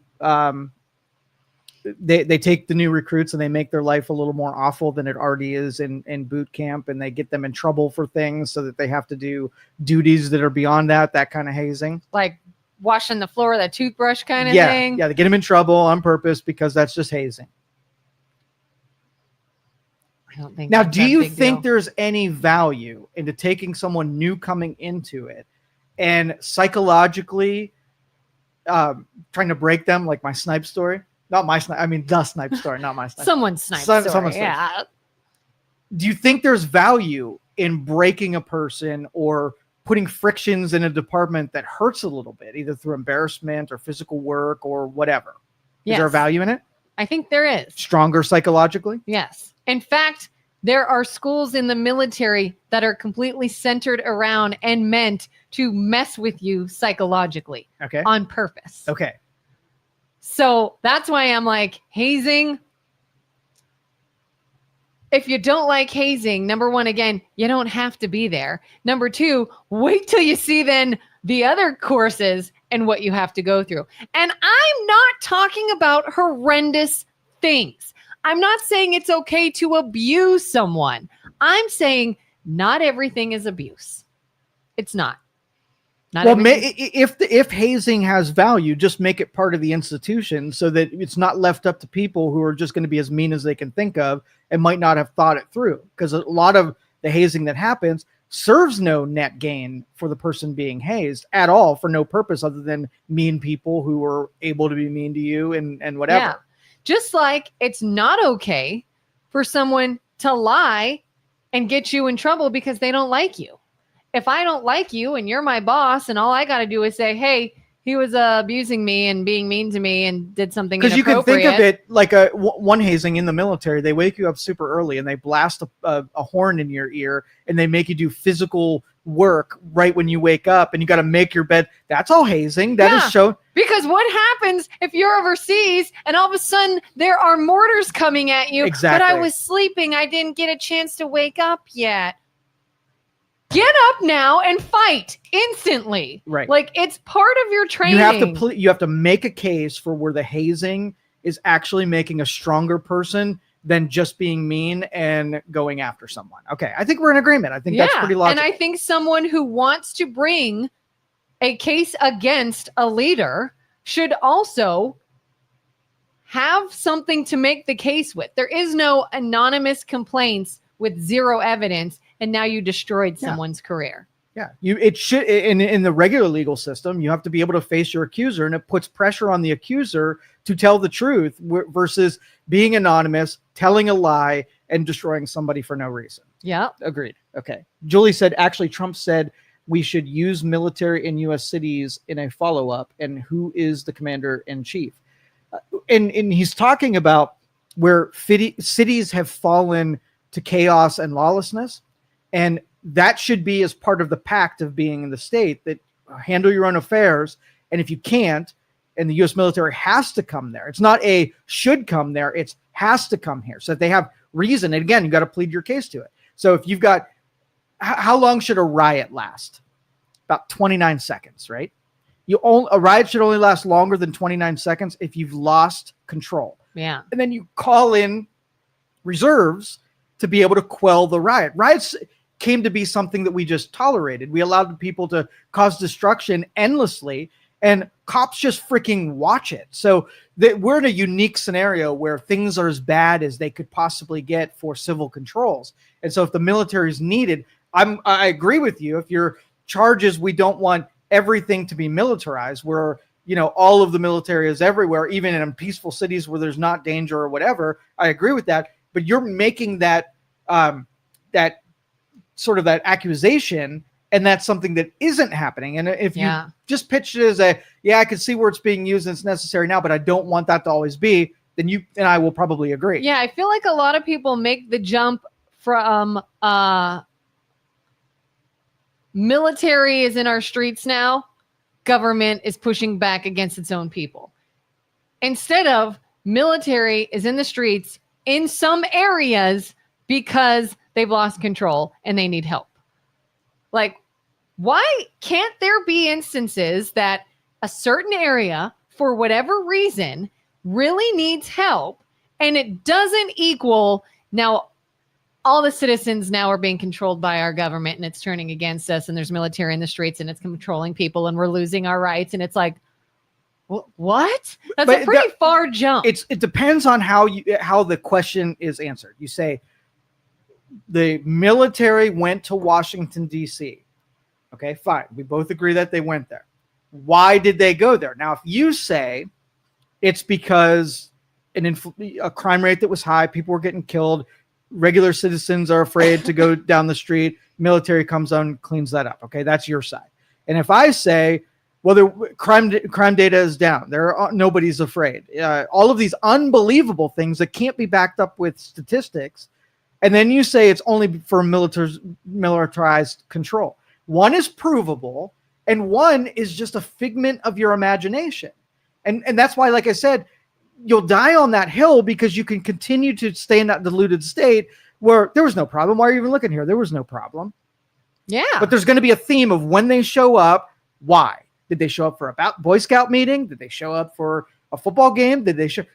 take the new recruits and they make their life a little more awful than it already is in boot camp, and they get them in trouble for things so that they have to do duties that are beyond that kind of hazing. Like washing the floor with a toothbrush kind of Yeah, thing. they get them in trouble on purpose because that's just hazing. I don't think. Now, that's do that you big think deal. there's any value into taking someone new coming into it and psychologically trying to break them, like my snipe story? Not my snipe. I mean, the snipe story, not my snipe. Someone's snipe Someone's story? story. Yeah. Do you think there's value in breaking a person or putting frictions in a department that hurts a little bit, either through embarrassment or physical work or whatever? Is there a Yes. value in it? I think there is. Stronger psychologically? Yes. In fact, there are schools in the military that are completely centered around and meant to mess with you psychologically Okay. on purpose. Okay. So that's why I'm like, hazing. If you don't like hazing, number one, again, you don't have to be there. Number two, wait till you see then the other courses and what you have to go through. And I'm not talking about horrendous things. I'm not saying it's okay to abuse someone. I'm saying not everything is abuse. It's not. Not Well, everything- if hazing has value, just make it part of the institution so that it's not left up to people who are just going to be as mean as they can think of and might not have thought it through. Because a lot of the hazing that happens serves no net gain for the person being hazed at all, for no purpose other than mean people who are able to be mean to you and whatever. Yeah. Just like it's not okay for someone to lie and get you in trouble because they don't like you. If I don't like you and you're my boss and all I got to do is say, hey, he was abusing me and being mean to me and did something Because you can inappropriate. think of it like one hazing in the military. They wake you up super early and they blast a horn in your ear and they make you do physical work right when you wake up and you got to make your bed. That's all hazing. That is Yeah. shown. Because what happens if you're overseas and all of a sudden there are mortars coming at you? Exactly. But I was sleeping. I didn't get a chance to wake up yet. Get up now and fight instantly. Right. Like it's part of your training. You have to make a case for where the hazing is actually making a stronger person than just being mean and going after someone. Okay, I think we're in agreement. I think that's pretty logical. And I think someone who wants to bring a case against a leader should also have something to make the case with. There is no anonymous complaints with zero evidence, and now you destroyed someone's career. Yeah, it should in the regular legal system, you have to be able to face your accuser, and it puts pressure on the accuser to tell the truth versus being anonymous, telling a lie, and destroying somebody for no reason. Yeah. Agreed. Okay. Julie said, actually, Trump said we should use military in U.S. cities in a follow-up, and who is the commander in chief? And he's talking about where cities have fallen to chaos and lawlessness, and that should be as part of the pact of being in the state, that handle your own affairs. And if you can't, and the U.S. military has to come there, it's not a should come there, it's has to come here. So that they have reason. And again, you got to plead your case to it. So if you've got, how long should a riot last? About 29 seconds, right? A riot should only last longer than 29 seconds if you've lost control. Yeah. And then you call in reserves to be able to quell the riot. Riots came to be something that we just tolerated. We allowed people to cause destruction endlessly, and cops just freaking watch it. So we're in a unique scenario where things are as bad as they could possibly get for civil controls. And so if the military is needed, I agree with you. If your charge is we don't want everything to be militarized, where all of the military is everywhere, even in peaceful cities where there's not danger or whatever, I agree with that. But you're making that that sort of that accusation, and that's something that isn't happening. And if you just pitch it as I can see where it's being used and it's necessary now, but I don't want that to always be, then you and I will probably agree. Yeah, I feel like a lot of people make the jump from military is in our streets now, government is pushing back against its own people. Instead of military is in the streets in some areas because they've lost control and they need help. Like, why can't there be instances that a certain area, for whatever reason, really needs help, and it doesn't equal now all the citizens now are being controlled by our government and it's turning against us, and there's military in the streets and it's controlling people and we're losing our rights, and it's like, what? That's a pretty far jump. It depends on how the question is answered. You say the military went to Washington, D.C. Okay, fine. We both agree that they went there. Why did they go there? Now, if you say it's because a crime rate that was high, people were getting killed, regular citizens are afraid to go down the street, military comes on, cleans that up. Okay, that's your side. And if I say, well, the crime data is down, nobody's afraid, all of these unbelievable things that can't be backed up with statistics, and then you say it's only for militarized control. One is provable, and one is just a figment of your imagination. And that's why, like I said, you'll die on that hill because you can continue to stay in that deluded state where there was no problem. Why are you even looking here? There was no problem. Yeah. But there's going to be a theme of when they show up. Why? Did they show up for a Boy Scout meeting? Did they show up for a football game?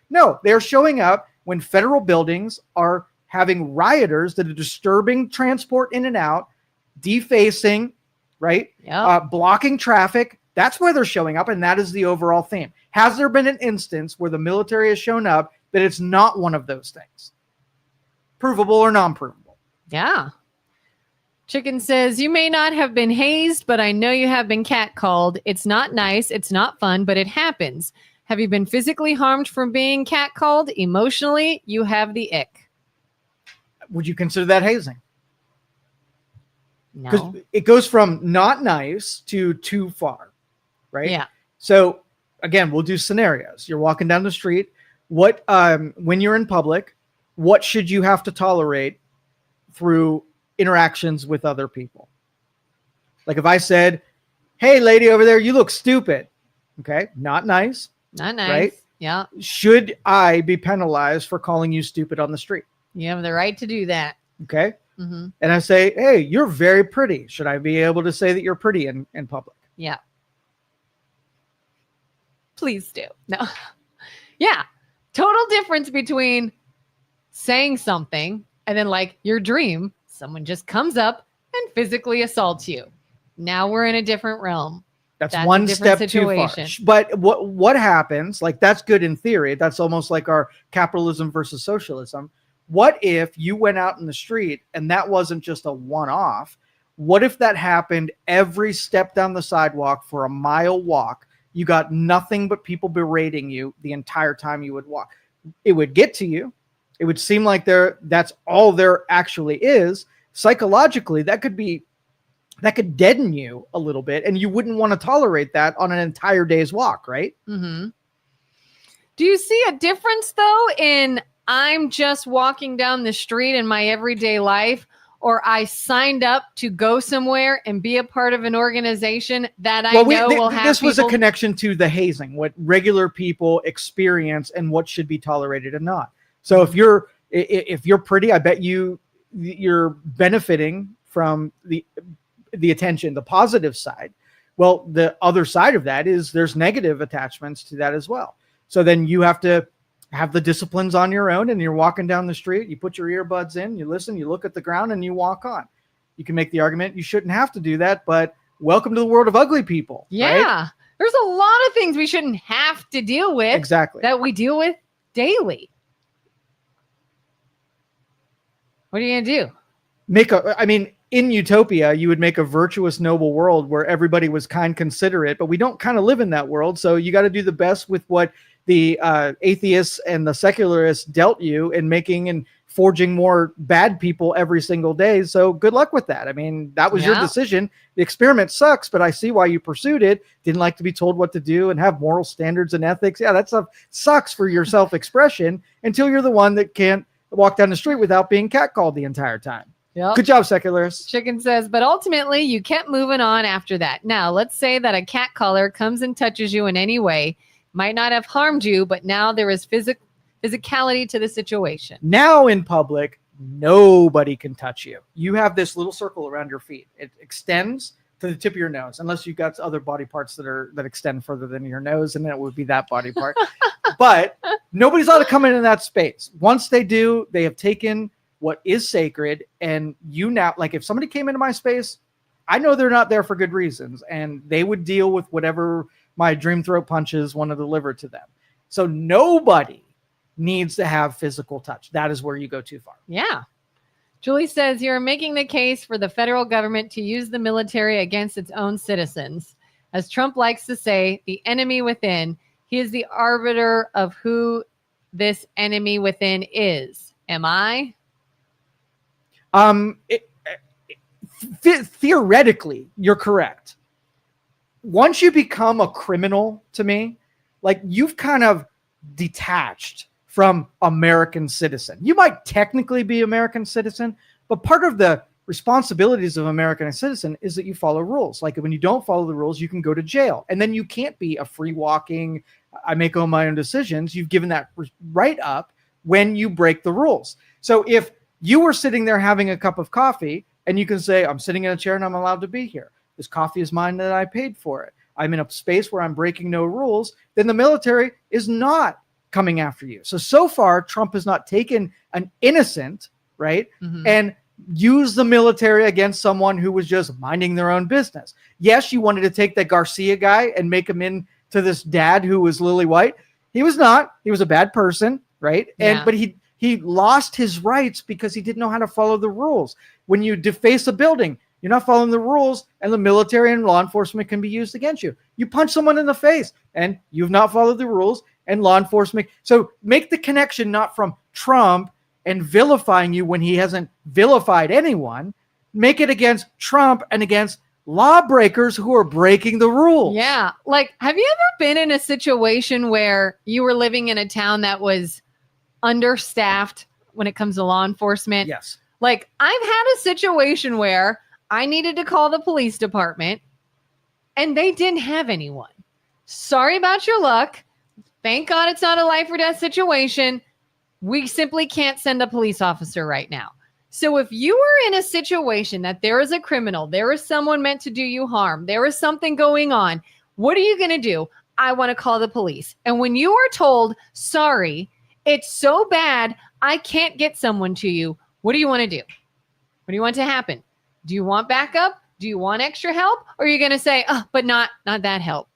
No, they're showing up when federal buildings are having rioters that are disturbing transport in and out, defacing, right? Yep. Blocking traffic. That's where they're showing up, and that is the overall theme. Has there been an instance where the military has shown up that it's not one of those things? Provable or non-provable? Yeah. Chicken says, you may not have been hazed, but I know you have been catcalled. It's not nice. It's not fun, but it happens. Have you been physically harmed from being catcalled? Emotionally, you have the ick. Would you consider that hazing? No. Because it goes from not nice to too far, right? Yeah. So again, we'll do scenarios. You're walking down the street. What, when you're in public, what should you have to tolerate through interactions with other people? Like if I said, hey, lady over there, you look stupid. Okay. Not nice. Not nice. Right? Yeah. Should I be penalized for calling you stupid on the street? You have the right to do that. Okay. Mm-hmm. And I say, hey, you're very pretty. Should I be able to say that you're pretty in public? Yeah. Please do. No. Yeah. Total difference between saying something and then, like your dream, someone just comes up and physically assaults you. Now we're in a different realm. That's one step situation. Too far. But what happens, like that's good in theory. That's almost like our capitalism versus socialism. What if you went out in the street and that wasn't just a one-off? What if that happened every step down the sidewalk for a mile walk? You got nothing but people berating you the entire time you would walk. It would get to you. It would seem like that's all there actually is. Psychologically, that could deaden you a little bit, and you wouldn't want to tolerate that on an entire day's walk, right? Mm-hmm. Do you see a difference, though, in I'm just walking down the street in my everyday life, or I signed up to go somewhere and be a part of an organization that I know will have this was a people- connection to the hazing, what regular people experience and what should be tolerated and not. So if you're pretty, I bet you're benefiting from the attention, the positive side. Well, the other side of that is there's negative attachments to that as well. So then you have to have the disciplines on your own, and you're walking down the street, you put your earbuds in, you listen, you look at the ground, and you walk on. You can make the argument you shouldn't have to do that, but welcome to the world of ugly people. Yeah. Right? There's a lot of things we shouldn't have to deal with. Exactly. That we deal with daily. What are you going to do? In utopia, you would make a virtuous, noble world where everybody was kind, considerate, but we don't kind of live in that world. So you got to do the best with what the atheists and the secularists dealt you in making and forging more bad people every single day. So good luck with that. I mean, that was your decision. The experiment sucks, but I see why you pursued it. Didn't like to be told what to do and have moral standards and ethics. Yeah, that stuff sucks for your self-expression until you're the one that can't walk down the street without being catcalled the entire time. Yep. Good job, secularists. Chicken says, but ultimately you kept moving on after that. Now, let's say that a cat caller comes and touches you in any way, might not have harmed you, but now there is physicality to the situation. Now in public, nobody can touch you. You have this little circle around your feet. It extends to the tip of your nose, unless you've got other body parts that extend further than your nose, and then it would be that body part. But nobody's allowed to come into that space. Once they do, they have taken what is sacred, and you now, like if somebody came into my space, I know they're not there for good reasons, and they would deal with whatever my dream throat punches want to deliver to them. So nobody needs to have physical touch. That is where you go too far. Yeah. Julie says, you're making the case for the federal government to use the military against its own citizens. As Trump likes to say, the enemy within, he is the arbiter of who this enemy within is. Am I? Theoretically, you're correct. Once you become a criminal, to me, like you've kind of detached from American citizen. You might technically be American citizen, but part of the responsibilities of American citizen is that you follow rules. Like when you don't follow the rules, you can go to jail, and then you can't be a free walking, I make all my own decisions. You've given that right up when you break the rules. So if you were sitting there having a cup of coffee, and you can say, I'm sitting in a chair and I'm allowed to be here. This coffee is mine that I paid for it. I'm in a space where I'm breaking no rules. Then the military is not coming after you. So far, Trump has not taken an innocent, right, and used the military against someone who was just minding their own business. Yes, you wanted to take that Garcia guy and make him into this dad who was lily white. He was not. He was a bad person, right? Yeah. But he lost his rights because he didn't know how to follow the rules. When you deface a building, you're not following the rules, and the military and law enforcement can be used against you. You punch someone in the face, and you've not followed the rules, and law enforcement. So make the connection not from Trump and vilifying you when he hasn't vilified anyone. Make it against Trump and against lawbreakers who are breaking the rules. Yeah. Like, have you ever been in a situation where you were living in a town that was understaffed when it comes to law enforcement? Yes. Like, I've had a situation where I needed to call the police department and they didn't have anyone. Sorry about your luck. Thank God it's not a life or death situation. We simply can't send a police officer right now. So if you were in a situation that there is a criminal, there is someone meant to do you harm, there is something going on, what are you going to do? I want to call the police. And when you are told, sorry, it's so bad, I can't get someone to you, what do you want to do? What do you want to happen? Do you want backup? Do you want extra help? Or are you going to say, oh, but not that help.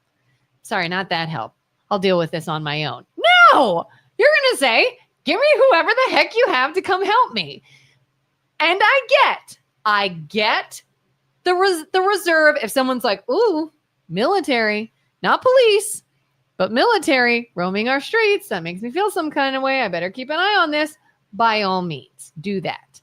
Sorry, not that help. I'll deal with this on my own. No, you're going to say, give me whoever the heck you have to come help me. And I get the reserve. If someone's like, ooh, military, not police, but military roaming our streets, that makes me feel some kind of way. I better keep an eye on this. By all means, do that.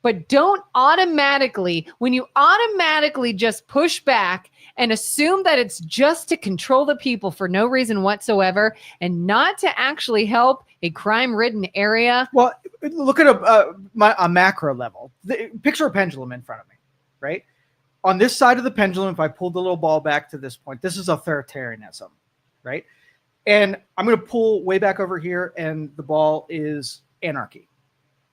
But don't automatically, when you automatically just push back and assume that it's just to control the people for no reason whatsoever and not to actually help a crime-ridden area. Well, look at a macro level. Picture a pendulum in front of me, right? On this side of the pendulum, if I pulled the little ball back to this point, this is authoritarianism, right? And I'm going to pull way back over here, and the ball is anarchy.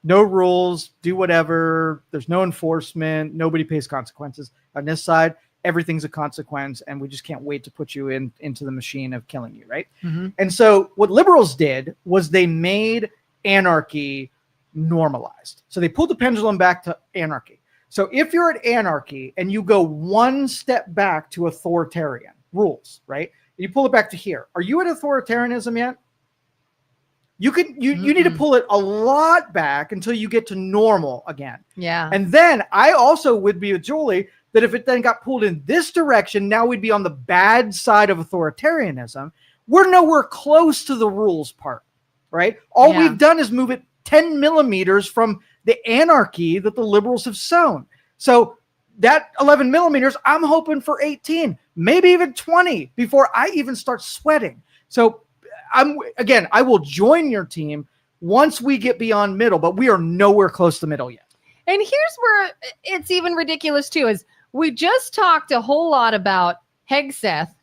No rules, do whatever. There's no enforcement. Nobody pays consequences. On this side, everything's a consequence, and we just can't wait to put you into the machine of killing you, right? Mm-hmm. And so what liberals did was they made anarchy normalized. So they pulled the pendulum back to anarchy. So if you're at anarchy and you go one step back to authoritarian rules, right? You pull it back to here. Are you at authoritarianism yet? You need to pull it a lot back until you get to normal again. Yeah. And then I also would be with Julie that if it then got pulled in this direction, now we'd be on the bad side of authoritarianism. We're nowhere close to the rules part, right? All we've done is move it 10 millimeters from the anarchy that the liberals have sown. So that 11 millimeters, I'm hoping for 18, maybe even 20 before I even start sweating. So I will join your team once we get beyond middle, but we are nowhere close to middle yet. And here's where it's even ridiculous too, is we just talked a whole lot about Hegseth,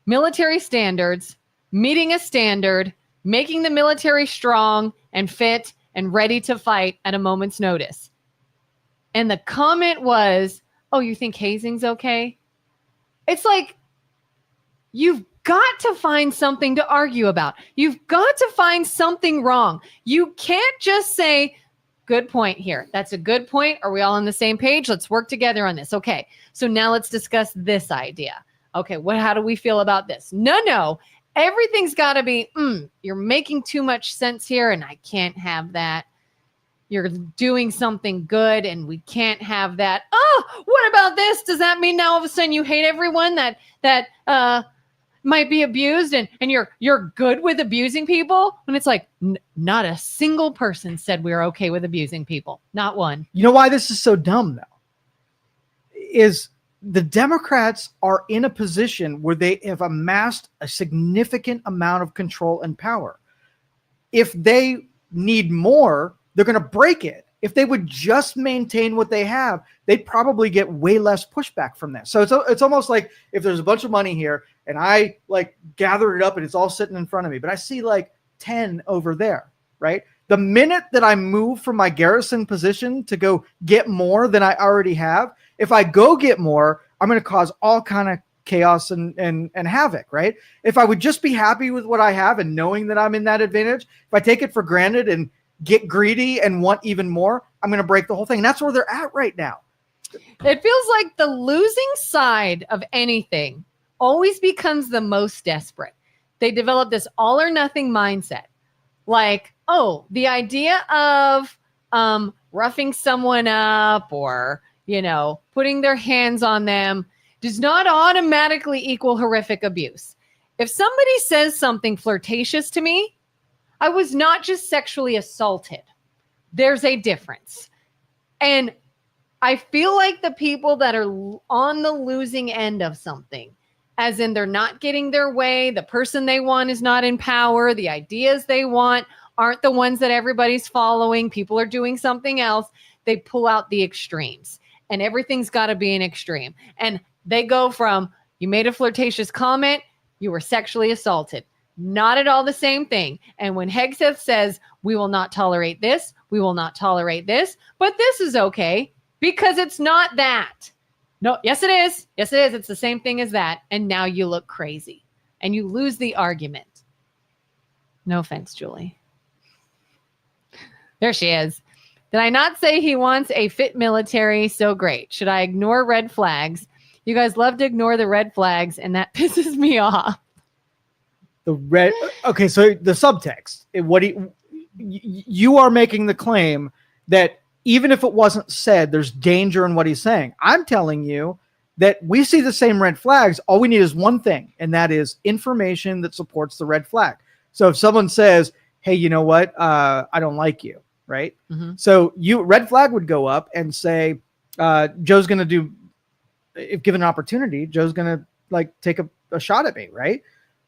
military standards, meeting a standard, making the military strong and fit and ready to fight at a moment's notice. And the comment was, oh, you think hazing's okay? It's like, you've got to find something to argue about. You've got to find something wrong. You can't just say, good point here. That's a good point. Are we all on the same page? Let's work together on this. Okay. So now let's discuss this idea. Okay. How do we feel about this? No. Everything's got to be, you're making too much sense here and I can't have that. You're doing something good and we can't have that. Oh, what about this? Does that mean now all of a sudden you hate everyone that might be abused and you're good with abusing people? And it's like, not a single person said we were okay with abusing people. Not one. You know why this is so dumb though? Is the Democrats are in a position where they have amassed a significant amount of control and power. If they need more, they're going to break it. If they would just maintain what they have, they'd probably get way less pushback from this. So it's almost like if there's a bunch of money here and I like gather it up and it's all sitting in front of me, but I see like 10 over there, right? The minute that I move from my garrison position to go get more than I already have, if I go get more, I'm going to cause all kind of chaos and havoc, right? If I would just be happy with what I have and knowing that I'm in that advantage, if I take it for granted and get greedy and want even more, I'm going to break the whole thing. And that's where they're at right now. It feels like the losing side of anything always becomes the most desperate. They develop this all or nothing mindset. Like, oh, the idea of roughing someone up or, putting their hands on them does not automatically equal horrific abuse. If somebody says something flirtatious to me, I was not just sexually assaulted. There's a difference. And I feel like the people that are on the losing end of something, as in they're not getting their way, the person they want is not in power, the ideas they want aren't the ones that everybody's following, people are doing something else, they pull out the extremes. And everything's got to be an extreme. And they go from, you made a flirtatious comment, you were sexually assaulted. Not at all the same thing. And when Hegseth says, we will not tolerate this, we will not tolerate this, but this is okay because it's not that. No, yes, it is. Yes, it is. It's the same thing as that. And now you look crazy and you lose the argument. No offense, Julie. There she is. Did I not say he wants a fit military? So great. Should I ignore red flags? You guys love to ignore the red flags, and that pisses me off. Okay, so the subtext, you are making the claim that even if it wasn't said, there's danger in what he's saying. I'm telling you that we see the same red flags. All we need is one thing, and that is information that supports the red flag. So if someone says, hey, you know what? I don't like you, right? Mm-hmm. So red flag would go up and say, Joe's going to do, if given an opportunity, Joe's going to like take a shot at me, right?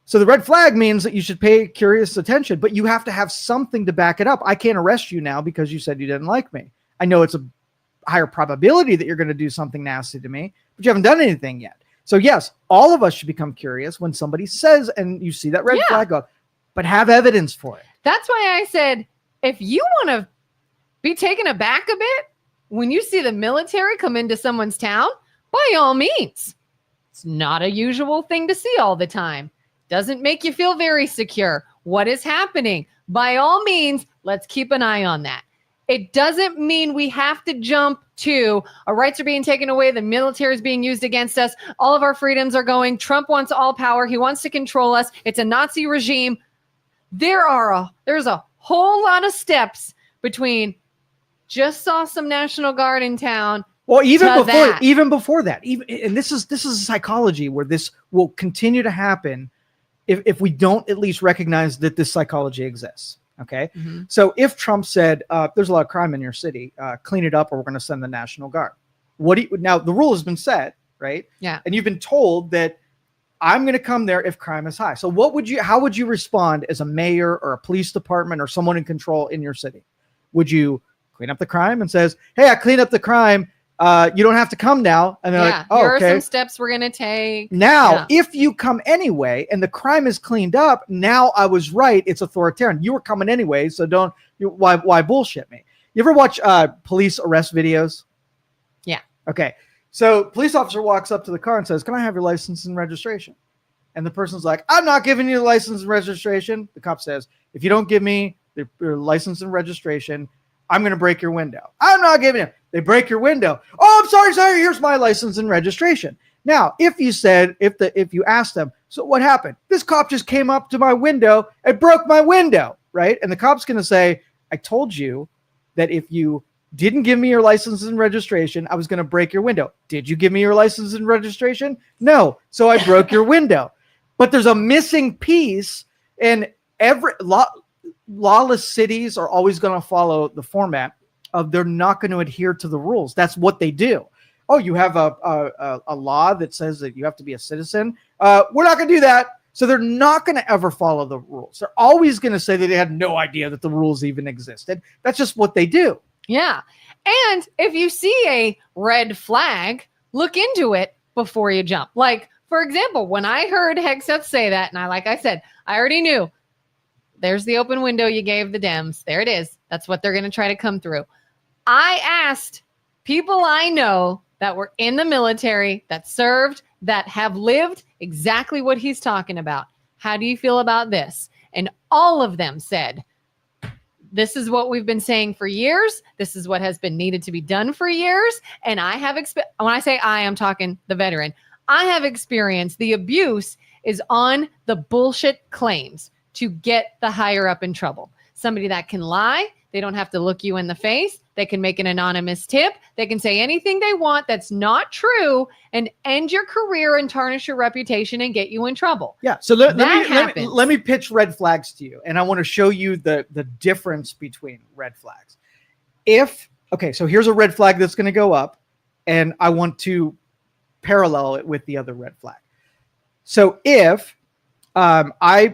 So the red flag means that you should pay curious attention, but you have to have something to back it up. I can't arrest you now because you said you didn't like me. I know it's a higher probability that you're going to do something nasty to me, but you haven't done anything yet. So yes, all of us should become curious when somebody says, and you see that red flag go, but have evidence for it. That's why I said, if you want to be taken aback a bit when you see the military come into someone's town, by all means. It's not a usual thing to see all the time. Doesn't make you feel very secure. What is happening? By all means, let's keep an eye on that. It doesn't mean we have to jump to our rights are being taken away. The military is being used against us. All of our freedoms are going. Trump wants all power. He wants to control us. It's a Nazi regime. There's a whole lot of steps between just saw some National Guard in town. Well, even before that, and this is psychology where this will continue to happen if we don't at least recognize that this psychology exists. Okay. Mm-hmm. So if Trump said, there's a lot of crime in your city, clean it up or we're going to send the National Guard. Now the rule has been set, right? Yeah. And you've been told that I'm going to come there if crime is high. So how would you respond as a mayor or a police department or someone in control in your city? Would you clean up the crime and says, hey, I cleaned up the crime. You don't have to come now. And they're like, oh, here okay. are some steps we're going to take. Now, if you come anyway and the crime is cleaned up, now I was right. It's authoritarian. You were coming anyway. So why bullshit me? You ever watch police arrest videos? Yeah. Okay. So police officer walks up to the car and says, can I have your license and registration? And the person's like, I'm not giving you the license and registration. The cop says, if you don't give me your license and registration, I'm going to break your window. I'm not giving it. They break your window. Oh, I'm sorry. Here's my license and registration. Now, if you asked them, so what happened? This cop just came up to my window and broke my window, right? And the cop's going to say, I told you that if you didn't give me your license and registration, I was going to break your window. Did you give me your license and registration? No. So I broke your window. But there's a missing piece, and lawless cities are always going to follow the format of they're not going to adhere to the rules. That's what they do. Oh, you have a law that says that you have to be a citizen. We're not going to do that. So they're not going to ever follow the rules. They're always going to say that they had no idea that the rules even existed. That's just what they do. Yeah. And if you see a red flag, look into it before you jump. Like, for example, when I heard Hegseth say that, and like I said, I already knew there's the open window you gave the Dems. There it is. That's what they're going to try to come through. I asked people I know that were in the military, that served, that have lived exactly what he's talking about. How do you feel about this? And all of them said, this is what we've been saying for years. This is what has been needed to be done for years. And I have, when I say I'm talking the veteran, I have experienced the abuse is on the bullshit claims to get the higher up in trouble. Somebody that can lie. They don't have to look you in the face. They can make an anonymous tip. They can say anything they want that's not true and end your career and tarnish your reputation and get you in trouble. Yeah. So let me pitch red flags to you. And I want to show you the difference between red flags. So here's a red flag that's going to go up, and I want to parallel it with the other red flag. So if I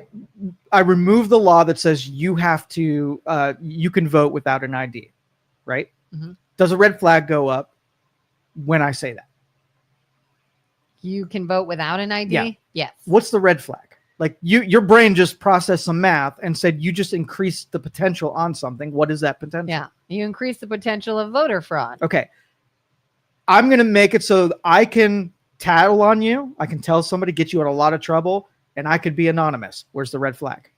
remove the law that says you have to, you can vote without an ID, right? Mm-hmm. Does a red flag go up when I say that? You can vote without an ID? Yeah. Yes. What's the red flag? Like your brain just processed some math and said you just increased the potential on something. What is that potential? Yeah. You increase the potential of voter fraud. Okay. I'm going to make it so that I can tattle on you. I can tell somebody, get you in a lot of trouble, and I could be anonymous. Where's the red flag?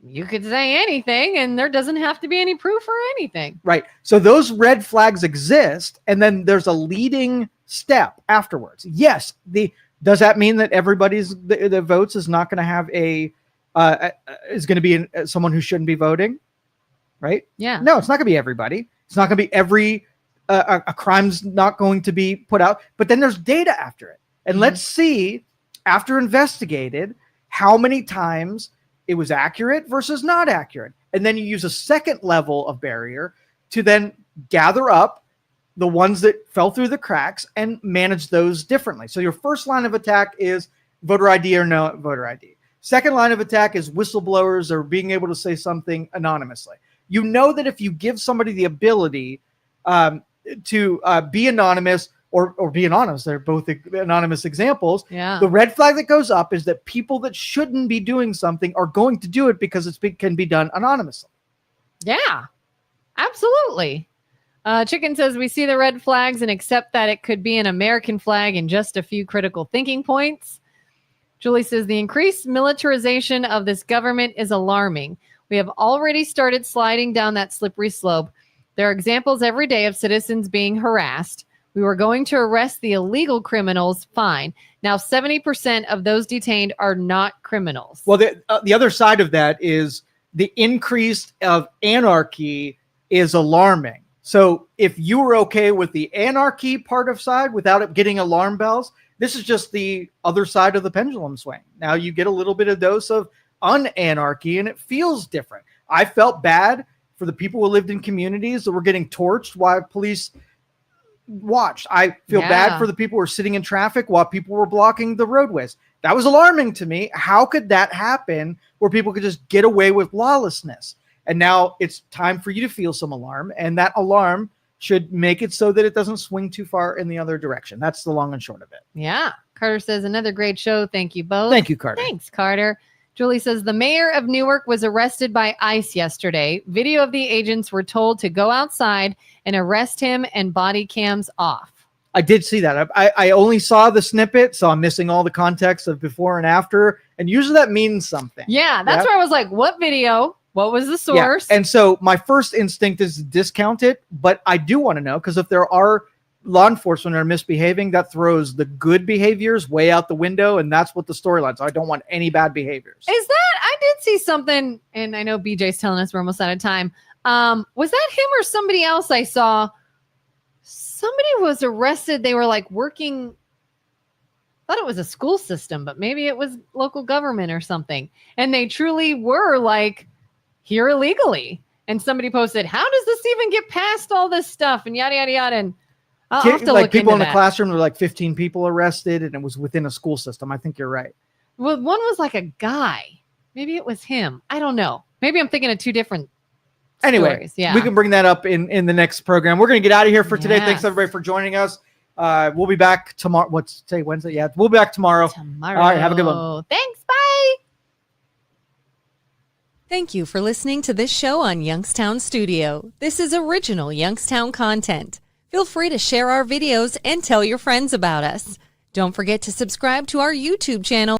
You could say anything, and there doesn't have to be any proof or anything. Right. So those red flags exist, and then there's a leading step afterwards. Yes. Does that mean that everybody's that votes is not going to have is going to be someone who shouldn't be voting? Right. Yeah. No, it's not going to be everybody. It's not going to be every a crime's not going to be put out, but then there's data after it. And let's see, after investigated, how many times it was accurate versus not accurate. And then you use a second level of barrier to then gather up the ones that fell through the cracks and manage those differently. So your first line of attack is voter ID or no voter ID. Second line of attack is whistleblowers or being able to say something anonymously. You know that if you give somebody the ability to be anonymous or be anonymous, they're both anonymous examples. Yeah. The red flag that goes up is that people that shouldn't be doing something are going to do it because it can be done anonymously. Yeah, absolutely. Chicken says, we see the red flags and accept that it could be an American flag in just a few critical thinking points. Julie says, the increased militarization of this government is alarming. We have already started sliding down that slippery slope. There are examples every day of citizens being harassed. We were going to arrest the illegal criminals. Fine. Now, 70% of those detained are not criminals. Well, the other side of that is the increase of anarchy is alarming. So if you were okay with the anarchy part of side without it getting alarm bells, this is just the other side of the pendulum swing. Now you get a little bit of dose of unanarchy and it feels different. I felt bad for the people who lived in communities that were getting torched while police watched. I feel bad for the people who were sitting in traffic while people were blocking the roadways. That was alarming to me. How could that happen where people could just get away with lawlessness? And now it's time for you to feel some alarm, and that alarm should make it so that it doesn't swing too far in the other direction. That's the long and short of it. Yeah. Carter says, another great show. Thank you both. Thank you, Carter. Thanks, Carter. Julie says, the mayor of Newark was arrested by ICE yesterday. Video of the agents were told to go outside and arrest him and body cams off. I did see that. I only saw the snippet, so I'm missing all the context of before and after. And usually that means something. Yeah, that's where I was like, what video? What was the source? Yeah. And so my first instinct is to discount it, but I do want to know, because if there are law enforcement that are misbehaving, that throws the good behaviors way out the window, and that's what the storyline. So I don't want any bad behaviors. Is that, I did see something, and I know BJ's telling us we're almost out of time. Was that him or somebody else I saw? Somebody was arrested. They were like working, I thought it was a school system, but maybe it was local government or something. And they truly were like here illegally. And somebody posted, how does this even get past all this stuff? And yada, yada, yada. And I'll have to like look people into in the classroom, there were like 15 people arrested, and it was within a school system. I think you're right. Well, one was like a guy. Maybe it was him. I don't know. Maybe I'm thinking of two different stories. Yeah. We can bring that up in the next program. We're going to get out of here for today. Yes. Thanks everybody for joining us. We'll be back tomorrow. What's today? Wednesday? Yeah, we'll be back tomorrow. All right, have a good one. Thanks. Bye. Thank you for listening to this show on Youngstown Studio. This is original Youngstown content. Feel free to share our videos and tell your friends about us. Don't forget to subscribe to our YouTube channel